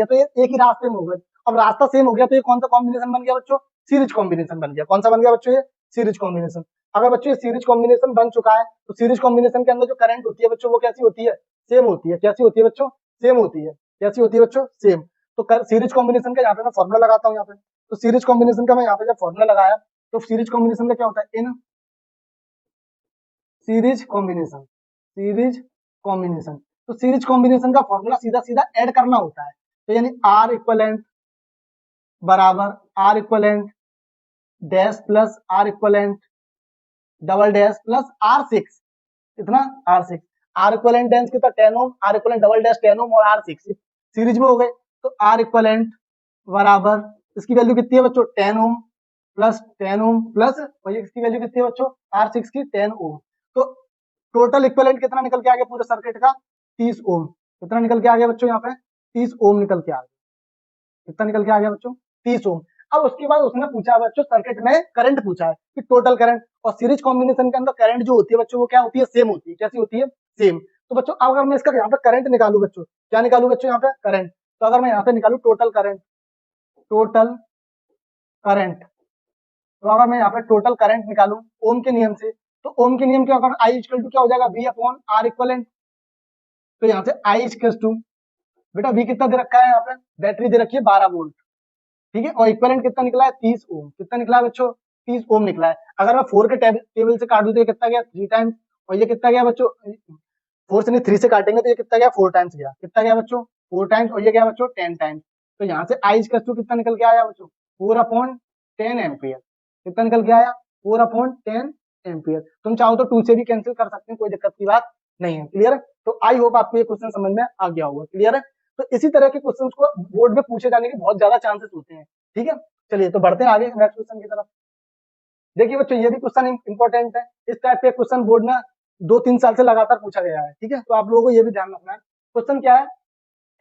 [SPEAKER 1] तो ये एक ही रास्ते में हो गए। अब रास्ता सेम हो गया तो ये कौन सा कॉम्बिनेशन बन गया बच्चों, सीरीज कॉम्बिनेशन बन गया। कौन सा बन गया बच्चों, ये सीरीज कॉम्बिनेशन। अगर बच्चों ये सीरीज कॉम्बिनेशन बन चुका है, तो सीरीज कॉम्बिनेशन के अंदर जो करंट होती है बच्चों वो कैसी होती है, सेम होती है। कैसी होती है बच्चों, सेम होती है। कैसी होती है बच्चों, सेम। तो सीरीज कॉम्बिनेशन का यहाँ पे मैं फॉर्मुला लगाता हूँ यहाँ पे। तो सीरीज कॉम्बिनेशन का मैं यहाँ पे जब फॉर्मुला लगाया, तो सीरीज कॉम्बिनेशन का क्या होता है, in series combination, series combination. तो सीरीज कॉम्बिनेशन का फॉर्मूला सीधा सीधा ऐड करना होता है। तो यानी आर इक्वलेंट बराबर R equivalent dash plus R equivalent double dash plus R6। कितना, R6। आर इक्वलेंट डैश कितना, 10 ohm, R equivalent double dash 10 ohm और R6 सीरीज में हो गए। तो आर इक्वलेंट बराबर, इसकी वैल्यू कितनी है बच्चों, 10 ओम प्लस 10 ओम प्लस, और ये इसकी वैल्यू कितनी है बच्चों, R6 की 10 ओम। तो टोटल इक्विवेलेंट कितना निकल के आ गया पूरे सर्किट का, 30 ओम। कितना निकल के आ गया बच्चों, यहाँ पे 30 ओम निकल के आ गया। कितना निकल के आ गया बच्चों, 30 ओम। अब उसके बाद उसने पूछा बच्चों, सर्किट में करंट पूछा है कि टोटल करंट, और सीरीज कॉम्बिनेशन के अंदर करंट जो होती है बच्चों वो क्या होती है, सेम होती है। कैसी होती है, सेम। तो बच्चों अगर मैं इसका यहाँ पे करंट निकालू बच्चों, क्या निकालू बच्चों यहाँ पे, करंट। तो अगर मैं यहाँ पे निकालू टोटल करंट, टोटल करंट, तो अगर मैं यहाँ पे टोटल करंट निकालू ओम के नियम से, तो ओम के नियम के अगर आई इक्वल टू क्या हो जाएगा, V/R इक्वलेंट। तो यहाँ से आई इक्वल टू, बेटा V कितना दे रखा है यहाँ पे, बैटरी दे रखी है 12 वोल्ट। ठीक है, और इक्विवेलेंट कितना निकला है, 30 ओम। कितना निकला है बच्चों, 30 ओम निकला है। अगर मैं 4 के टेबल से काट दूं तो ये कितना गया, 3 टाइम्स। और ये कितना गया बच्चों, 4 से नहीं 3 से काटेंगे तो ये कितना गया, 4 टाइम्स गया। कितना गया बच्चों, 4 टाइम्स, और ये गया बच्चों 10 टाइम्स। तो यहाँ से आई इक्वल टू कितना निकल के आया बच्चों, 4/10 एम्पियर। कितना निकल के आया, 4/10 एम्पियर। तुम चाहो तो 2 से भी कैंसिल कर सकते हैं, कोई दिक्कत की बात नहीं है। क्लियर है। तो आई होप आपको ये क्वेश्चन समझ में आ गया होगा। क्लियर है। तो इसी तरह के क्वेश्चंस को बोर्ड में पूछे जाने के बहुत ज्यादा चांसेस होते हैं। ठीक है, चलिए तो बढ़ते हैं आगे नेक्स्ट क्वेश्चन की तरफ। देखिए बच्चों ये भी क्वेश्चन इंपॉर्टेंट है। इस टाइप के क्वेश्चन बोर्ड में 2-3 साल से लगातार पूछा गया है। ठीक है, तो आप लोगों को ये भी ध्यान रखना है। क्वेश्चन क्या है,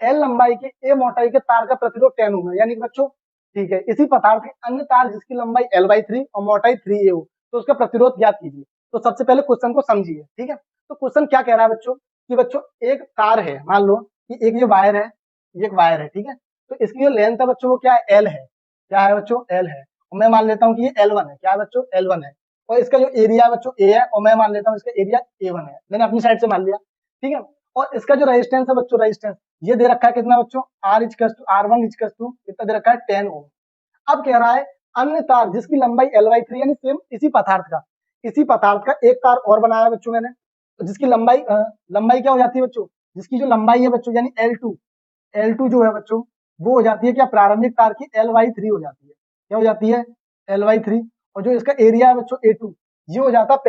[SPEAKER 1] एल लंबाई के ए मोटाई के तार का प्रतिरोध 10 ओम है, यानी कि बच्चों ठीक है, इसी पदार्थ के अन्य तार जिसकी लंबाई L/3 और मोटाई 3a हो, तो उसका प्रतिरोध ज्ञात कीजिए। तो सबसे पहले क्वेश्चन को समझिए। ठीक है, तो क्वेश्चन क्या कह रहा है बच्चों, कि बच्चों एक तार है, मान लो कि एक ये वायर है, ये एक वायर है, ठीक है। तो इसकी जो लेंथ है बच्चों वो क्या है, एल है। क्या है बच्चों, एल है। और मैं मान लेता हूँ कि ये L1 है। क्या है बच्चों, L1 है। और इसका जो एरिया है बच्चों ए है, और मैं मान लेता हूँ इसका एरिया A1 है। मैंने अपनी साइड से मान लिया, ठीक है। और इसका जो रेजिस्टेंस है बच्चों, रेजिस्टेंस ये दे रखा है कितना बच्चों, R1 इक्वल टू कितना दे रखा है, 10 ओम। अब कह रहा है अन्य तार जिसकी लंबाई L/3 यानी सेम इसी पदार्थ का एक तार और बनाया बच्चों मैंने, तो जिसकी लंबाई क्या हो जाती है बच्चों, जिसकी जो लंबाई है बच्चों यानी L2 जो है बच्चों वो हो जाती है क्या, प्रारंभिक तार की L/3 हो जाती है। क्या हो जाती है, L/3। और जो इसका एरिया है बच्चों A2 ये हो जाता है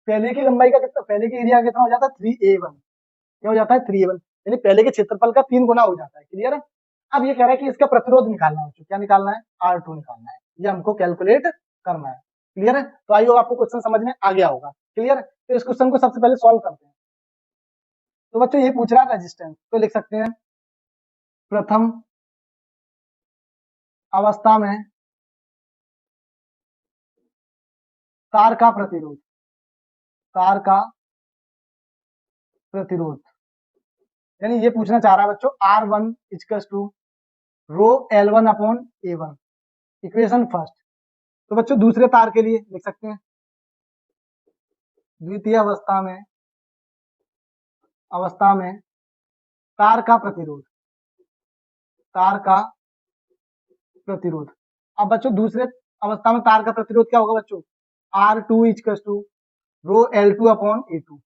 [SPEAKER 1] पहले की लंबाई का कितना, पहले के एरिया का कितना हो जाता है 3A1। क्या हो जाता है 3A1, यानी पहले के क्षेत्रफल का 3 गुना हो जाता है। क्लियर है। अब ये कह रहा है कि इसका प्रतिरोध निकालना है बच्चों, क्या निकालना है, R2 निकालना है। ये हमको कैलकुलेट करना है। क्लियर है। तो आई होप आपको क्वेश्चन समझ में आ गया होगा। क्लियर है। तो इस क्वेश्चन को सबसे पहले सॉल्व करते हैं। तो बच्चों ये पूछ रहा है रेजिस्टेंस, तो लिख सकते हैं प्रथम अवस्था में तार का प्रतिरोध यानी ये पूछना चाह रहा है बच्चों R1 equals to rho L1 upon A1, equation first. तो बच्चों दूसरे तार के लिए लिख सकते हैं द्वितीय अवस्था में तार का प्रतिरोध। अब बच्चों दूसरे अवस्था में तार का प्रतिरोध क्या होगा बच्चों, R2 equals to rho L2 upon A2।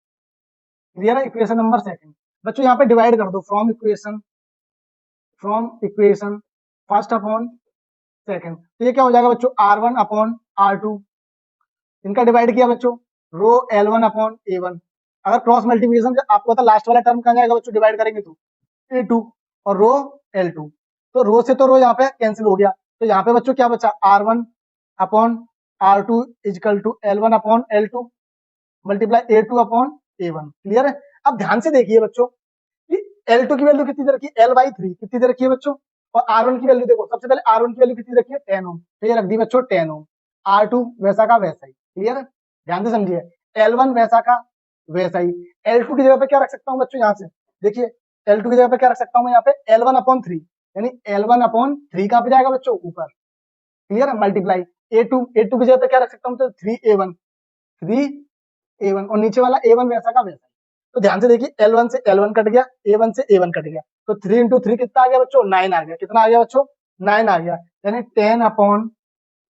[SPEAKER 1] Clear है। Equation number second. बच्चों यहाँ पे डिवाइड कर दो from equation first upon second. तो ये क्या हो जाएगा बच्चों, R1 अपॉन R2, इनका डिवाइड किया बच्चों रो L1 अपॉन A1। अगर क्रॉस मल्टीप्लिकेशन आपको पता लास्ट वाला टर्म कहाँ जाएगा बच्चों, डिवाइड करेंगे तो A2 और रो L2। तो रो से तो रो यहाँ पे कैंसिल हो गया, तो यहाँ पे बच्चों क्या बचा, R1 upon R2 equal to L1 upon L2 multiply A2 upon A1। Clear है। अब ध्यान से देखिए बच्चों कि L2 की वैल्यू कितनी दे रखी है, L/3 कितनी दे रखी है बच्चों, और R1 की वैल्यू देखो, सबसे पहले R1 की वैल्यू कितनी रखी है, 10 ओम। तो ये रख दी बच्चों 10 ओम। R2 वैसा का वैसा ही। क्लियर है। ध्यान से समझिए। L1 वैसा का वैसा ही। L2 की जगह पे क्या रख सकता हूँ बच्चों, यहाँ से देखिए L2 की जगह पे क्या रख सकता हूँ मैं, यहाँ पे L1 अपॉन 3 यानी L1 अपॉन 3 कहाँ पे जाएगा बच्चों, ऊपर। क्लियर है। मल्टीप्लाई A2 की जगह पे क्या रख सकता हूँ, तो 3A1 और नीचे वाला A1 वैसा का वैसा। तो ध्यान से देखिए L1 से L1 कट गया, A1 से A1 कट गया, तो 3 इंटू 3 कितना आ गया बच्चों, 9 आ गया। कितना आ गया बच्चों, 9 आ गया। यानी 10 अपॉन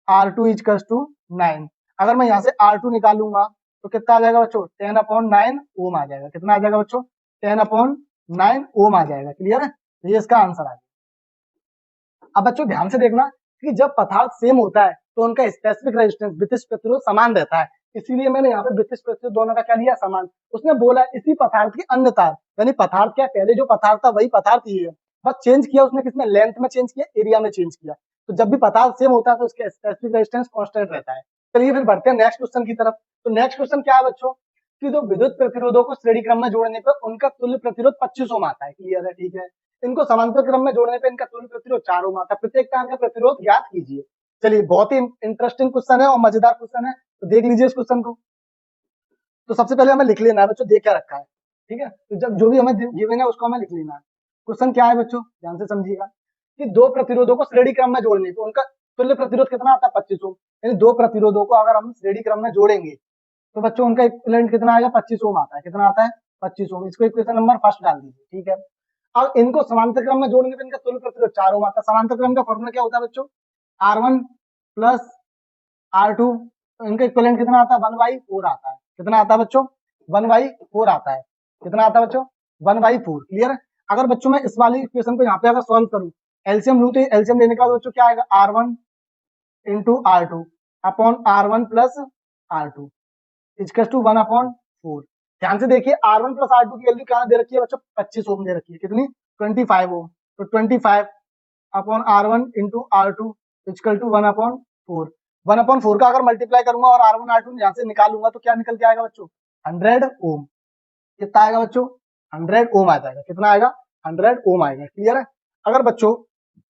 [SPEAKER 1] R2 इक्वल्स टू 9। अगर मैं यहाँ से R2 निकालूंगा तो कितना आ जाएगा बच्चों, 10 अपॉन 9 ओम आ जाएगा। कितना आ जाएगा बच्चों, 10 अपॉन 9 ओम आ जाएगा। क्लियर है। ये इसका आंसर आ गया। अब बच्चों ध्यान से देखना कि जब पदार्थ सेम होता है तो उनका स्पेसिफिक रेजिस्टेंस विशिष्ट प्रतिरोध समान रहता है, इसीलिए मैंने यहाँ पे विशिष्ट प्रतिरोध दोनों का क्या लिया, समान। उसने बोला इसी पदार्थ के अन्य तार, यानी पदार्थ क्या, पहले जो पदार्थ था वही पदार्थ ही है, बस चेंज किया उसने, किसमें, लेंथ में चेंज किया, एरिया में चेंज किया। तो जब भी पदार्थ सेम होता है तो उसका स्पेसिफिक रेजिस्टेंस कांस्टेंट रहता है। चलिए फिर बढ़ते हैं नेक्स्ट क्वेश्चन की तरफ। तो नेक्स्ट क्वेश्चन क्या है बच्चों, कि दो विद्युत प्रतिरोधों को श्रेणी क्रम में जोड़ने पर उनका तुल्य प्रतिरोध 25 ओम आता है। क्लियर है, ठीक है। इनको समांतर क्रम में जोड़ने पर इनका तुल्य प्रतिरोध 4 ओम आता है। प्रत्येक तार का प्रतिरोध ज्ञात कीजिए। चलिए बहुत ही इंटरेस्टिंग क्वेश्चन है और मजेदार क्वेश्चन है, तो देख लीजिए इस क्वेश्चन को। तो सबसे पहले हमें लिख लेना है बच्चों देख क्या रखा है, ठीक है। तो जब जो भी हमें गिवन है उसको हमें लिख लेना है। क्वेश्चन क्या है बच्चों, ध्यान से समझिएगा कि दो प्रतिरोधों को श्रेणी क्रम में जोड़ने पे उनका तुल्य प्रतिरोध कितना आता है, 25 ओम। यानी दो प्रतिरोधों को अगर हम श्रेणी क्रम में जोड़ेंगे तो बच्चों उनका इक्विवेलेंट कितना आएगा, 25 ओम आता है। कितना आता है, 25 ओम। इसको इक्वेशन नंबर फर्स्ट डाल दीजिए, ठीक है। अब इनको समांतर क्रम में जोड़ने पे इनका तुल्य प्रतिरोध 4 ओम आता है। समांतर क्रम का फॉर्मूला क्या होता है बच्चों, R1 प्लस R2, इनका इक्विवेलेंट कितना आता है, 1/4 आता है। कितना आता है बच्चों, 1/4 आता है। कितना आता है बच्चों, 1/4। क्लियर है। अगर बच्चों मैं इस वाली इक्वेशन को यहाँ पे अगर सॉल्व करूं, एलसीएम लूं, तो एलसीएम लेने के बाद बच्चों क्या आएगा, R1 into R2 upon R1 plus R2 equal to 1/4। ध्यान से देखिए R1 प्लस R2 की वैल्यू क्या दे रखी है बच्चों, 25 ओम दे रखी है। कितनी, 25 ओम। तो 25 upon R1 into R2 equal to 1/4। 1/4 का अगर मल्टीप्लाई करूंगा और R1 R2 यहाँ से निकालूंगा तो क्या निकल के आएगा बच्चों, 100 ओम। कितना आएगा बच्चों, 100 ओम आ जाएगा। कितना आएगा, 100 ओम आएगा। क्लियर है। अगर बच्चों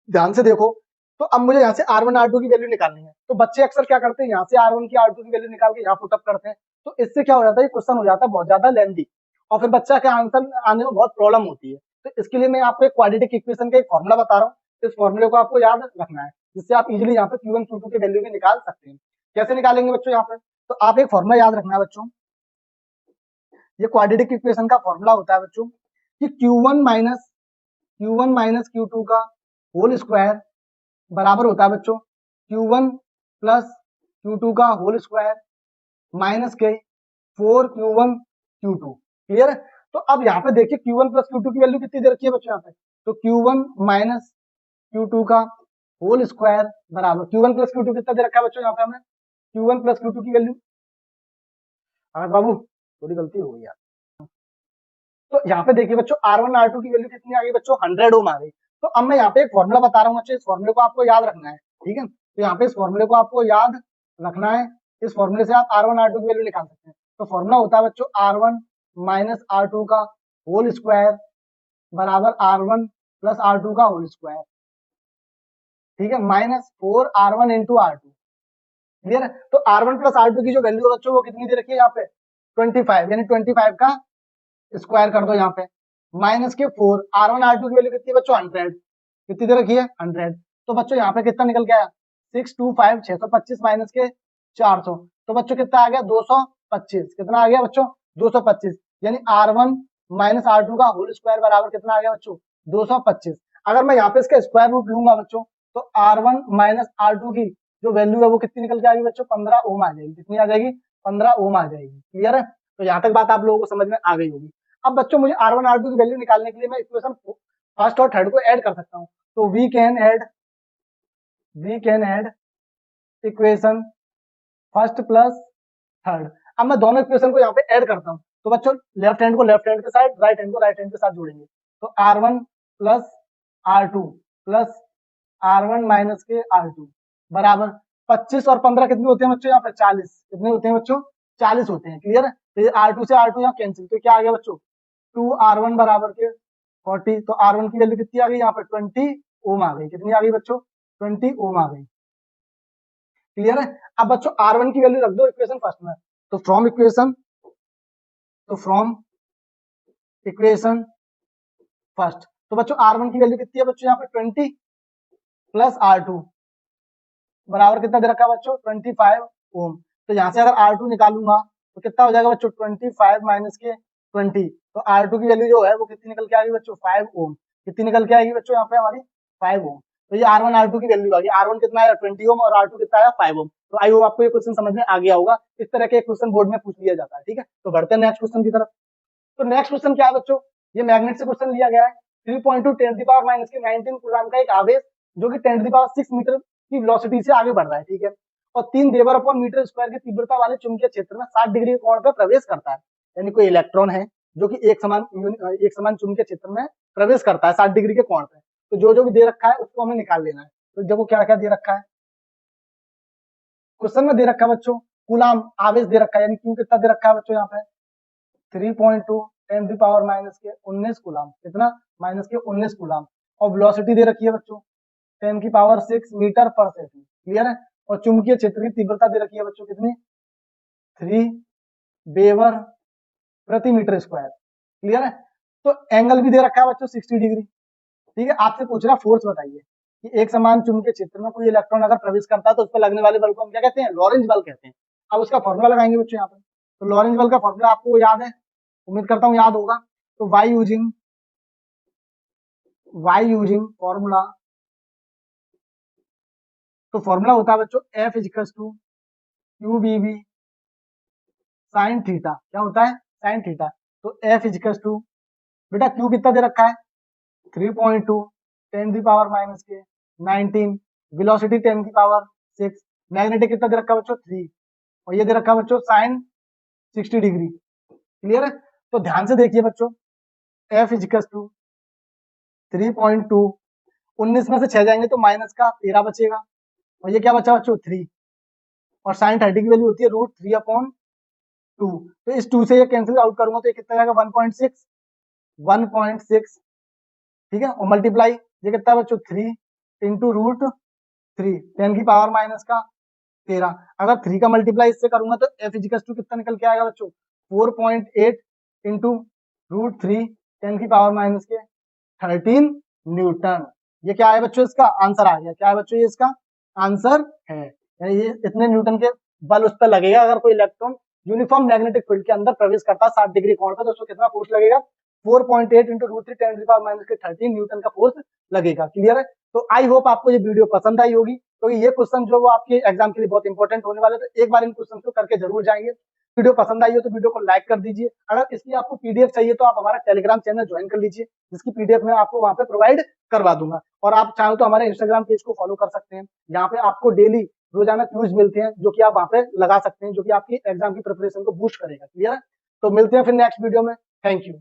[SPEAKER 1] ध्यान से देखो, तो अब मुझे यहाँ से R1 R2 की वैल्यू निकालनी है, तो बच्चे अक्सर क्या करते हैं, यहाँ से R1 की R2 की वैल्यू निकाल के यहाँ पुटअप करते हैं। तो इससे क्या हो जाता है, क्वेश्चन हो जाता है बहुत ज्यादा लेंथी और फिर बच्चा के आंसर आने में बहुत प्रॉब्लम होती है। तो इसके लिए मैं आपको एक क्वाड्रेटिक इक्वेशन का एक फॉर्मूला बता रहा हूँ। इस फॉर्मूले को आपको याद रखना है, जिससे आप इजीली यहाँ पे Q1 Q2 की वैल्यू भी निकाल सकते हैं। कैसे निकालेंगे बच्चों यहाँ पे? तो आप एक फॉर्मूला याद रखना है बच्चों, ये क्वाड्रेटिक इक्वेशन का फॉर्मूला होता है बच्चों कि Q1 माइनस Q2 का होल स्क्वायर बराबर होता है बच्चों Q1 प्लस Q2 का होल स्क्वायर माइनस के 4Q1 Q2। क्लियर है? तो अब यहाँ पे देखिए Q1 प्लस Q2 की वैल्यू कितनी दे रखी है बच्चों यहाँ पे? तो Q1 माइनस Q2 का होल स्क्वायर बराबर Q1 प्लस Q2 कितना दे रखा है बच्चों यहाँ पे हमें? Q1 प्लस Q2 की वैल्यू, हाँ बाबू थोड़ी गलती हो गई यार। तो यहाँ पे देखिए बच्चों R1 R2 की वैल्यू कितनी आ गई बच्चों? 100 ओम आ गई। तो अब मैं यहाँ पे एक फॉर्मूला बता रहा हूँ बच्चों, इस फॉर्मूले को आपको याद रखना है, ठीक है? तो यहाँ पे इस फॉर्मूले को आपको याद रखना है, इस फॉर्मूले से आप R1 R2 की वैल्यू निकाल सकते हैं। तो फॉर्मूला होता है बच्चों R1 माइनस R2 का होल स्क्वायर बराबर R1 प्लस R2 का होल स्क्वायर, ठीक है, minus 4R1 into R2। Clear है? तो R1 प्लस R2 की जो वैल्यू है बच्चों वो कितनी दे रखी है यहाँ पे? 25, यानी 25 का स्क्वायर कर दो यहाँ पे, माइनस के 4, R1 R2 की वैल्यू कितनी है बच्चों? 100। कितनी दे रखी है? 100। तो बच्चों यहाँ पे कितना निकल के आया? 625, 625 माइनस के 400, तो बच्चों कितना आ गया? 225। कितना आ गया बच्चों? 225, यानी R1 माइनस R2 का होल स्क्वायर बराबर कितना आ गया बच्चों? 225। अगर मैं यहाँ पे इसका स्क्वायर रूट लूंगा बच्चों, तो R1 माइनस R2 की जो वैल्यू है वो कितनी निकल के आएगी बच्चों? 15 ओम आ जाएगी। कितनी आ जाएगी? 15 ओम आ जाएगी। क्लियर है? तो यहाँ तक बात आप लोगों को समझ में आ गई होगी। अब बच्चों मुझे R1 R2 की वैल्यू निकालने के लिए मैं इक्वेशन फर्स्ट और थर्ड को ऐड कर सकता हूँ। तो we can add equation first plus third. अब मैं दोनों इक्वेशन को यहाँ पे ऐड करता हूँ। तो बच्चों लेफ्ट हैंड को लेफ्ट हैंड के साथ, राइट हैंड को राइट हैंड के साथ जोड़ेंगे। तो R1 plus R2 plus R1 minus के R2 बराबर 25 और 15 कितने होते हैं बच्चों यहाँ पे? 40। कितने होते हैं बच्चों? 40 होते हैं। क्लियर है? तो ये R2 से R2 यहाँ कैंसिल, तो क्या आ गया बच्चों? 2R1 बराबर के 40। तो R1 की वैल्यू कितनी आ गई यहाँ पे? 20 ओम आ गई। कितनी आ गई बच्चों? 20 ओम आ गई। क्लियर है? अब बच्चों R1 की वैल्यू रख दो इक्वेशन फर्स्ट में। तो फ्रॉम इक्वेशन फर्स्ट, तो बच्चों R1 की वैल्यू कितनी है बच्चों यहाँ पे? 20 प्लस R2 बराबर कितना दे रखा है बच्चों? 25 ओम। तो यहाँ से अगर R2 निकालूंगा तो कितना हो जाएगा बच्चों? 25 माइनस के 20। तो R2 की वैल्यू जो है वो कितनी निकल के आएगी बच्चों? 5 ओम। कितनी निकल के आएगी बच्चों यहाँ पे हमारी? 5 ओम। तो ये R1 R2 की वैल्यू आ गई। R1 कितना आया? 20 ओम, और R2 कितना आया? 5 ओम। तो आई होप आपको ये क्वेश्चन समझ में आ गया होगा। इस तरह के क्वेश्चन बोर्ड में पूछ लिया जाता है। ठीक है, तो बढ़ते हैं नेक्स्ट क्वेश्चन की तरफ। तो नेक्स्ट क्वेश्चन क्या है बच्चों? ये मैग्नेट से क्वेश्चन लिया गया है। 3.2 10 पावर माइनस के 19 कूलम का एक आवेश जो कि 10 पावर 6 मीटर की वेलोसिटी से आगे बढ़ रहा है, ठीक है, और 3 वेबर अपॉन मीटर स्क्वायर की तीव्रता वाले चुंबकीय क्षेत्र में 60 डिग्री के कोण पर प्रवेश करता है। यानी कोई इलेक्ट्रॉन है जो कि एक समान चुंबकीय क्षेत्र में प्रवेश करता है 60 डिग्री के कोण पे। तो जो जो भी दे रखा है उसको हमें निकाल लेना है। तो देखो क्या क्या दे रखा है क्वेश्चन में। दे रखा है बच्चों कूलम आवेश दे रखा है, यानी क्यू कितना दे रखा है बच्चों यहाँ पे? 3.2 10 पावर माइनस के 19 कूलम। कितना? माइनस के 19 कूलम। और वेलोसिटी दे रखी है बच्चों 10 की पावर 6 मीटर पर सेकंड। क्लियर है? और चुंबकीय क्षेत्र की तीव्रता दे रखी है बच्चों कितनी? 3 वेबर प्रति मीटर स्क्वायर। क्लियर है? तो एंगल भी दे रखा है बच्चों 60 डिग्री। ठीक है, आपसे पूछ रहा फोर्स बताइए कि एक समान चुंबकीय क्षेत्र में कोई इलेक्ट्रॉन अगर प्रवेश करता है तो उस पर लगने वाले बल को हम क्या कहते हैं? लॉरेंज बल कहते हैं। अब उसका फॉर्मूला लगाएंगे बच्चों यहाँ पे। तो लॉरेंज बल का फॉर्मूला आपको याद है, उम्मीद करता हूँ याद होगा। तो वाई यूजिंग फॉर्मूला, तो फॉर्मूला होता है बच्चों F equals to Q B B sine theta. क्या होता है? Sine theta. तो F इजिकल्स टू, बेटा क्यू कितना दे रखा है? 3.2 10 की पावर माइनस के 19, वेलोसिटी 10 की पावर 6, मैग्नेटिक कितना दे रखा है बच्चों? 3, और ये दे रखा है बच्चों साइन 60 डिग्री। क्लियर है? तो ध्यान से देखिए बच्चों, F इजिकल्स टू 3.2, 19 में से 6 जाएंगे तो माइनस का 13 बचेगा, और ये क्या बचा बच्चों? 3, और साइन 30 की वैल्यू होती है √3/2। तो इस 2 से ये कैंसिल आउट करूंगा तो ये कितना जाएगा? 1.6। ठीक है, और मल्टीप्लाई ये कितना है बच्चों? 3 इंटू √3 10 की पावर माइनस का 13। अगर 3 का मल्टीप्लाई इससे करूंगा तो F इजिकल्स टू कितना निकल के आएगा बच्चों? 4.8 इंटू √3 10 की पावर माइनस के 13 न्यूटन। ये क्या है बच्चों, इसका आंसर आ गया। क्या है बच्चों, ये इसका आंसर है। यानी ये इतने न्यूटन के बल उस पर लगेगा अगर कोई इलेक्ट्रॉन यूनिफॉर्म मैग्नेटिक फील्ड के अंदर प्रवेश करता है 60 डिग्री कोण पर, तो उसको कितना फोर्स लगेगा, 4.8 इंटू रूट 3 10⁻³ न्यूटन का फोर्स लगेगा। क्लियर है। तो आई होप आपको ये वीडियो पसंद आई होगी, तो ये क्वेश्चन जो वो आपके एग्जाम के लिए बहुत इंपॉर्टेंट होने वाले, तो एक बार इन क्वेश्चन को करके जरूर जाएंगे। वीडियो पसंद आई हो तो वीडियो को लाइक कर दीजिए। अगर इसकी आपको पीडीएफ चाहिए तो आप हमारा टेलीग्राम चैनल ज्वाइन कर लीजिए, जिसकी पीडीएफ मैं आपको वहां पे प्रोवाइड करवा दूंगा। और आप चाहो तो हमारे इंस्टाग्राम पेज को फॉलो कर सकते हैं, यहाँ पे आपको डेली रोजाना क्यूज मिलते हैं जो कि आप वहां पे लगा सकते हैं, जो कि आपकी एग्जाम की प्रिपरेशन को बूस्ट करेगा। क्लियर है। तो मिलते हैं फिर नेक्स्ट वीडियो में। Thank you.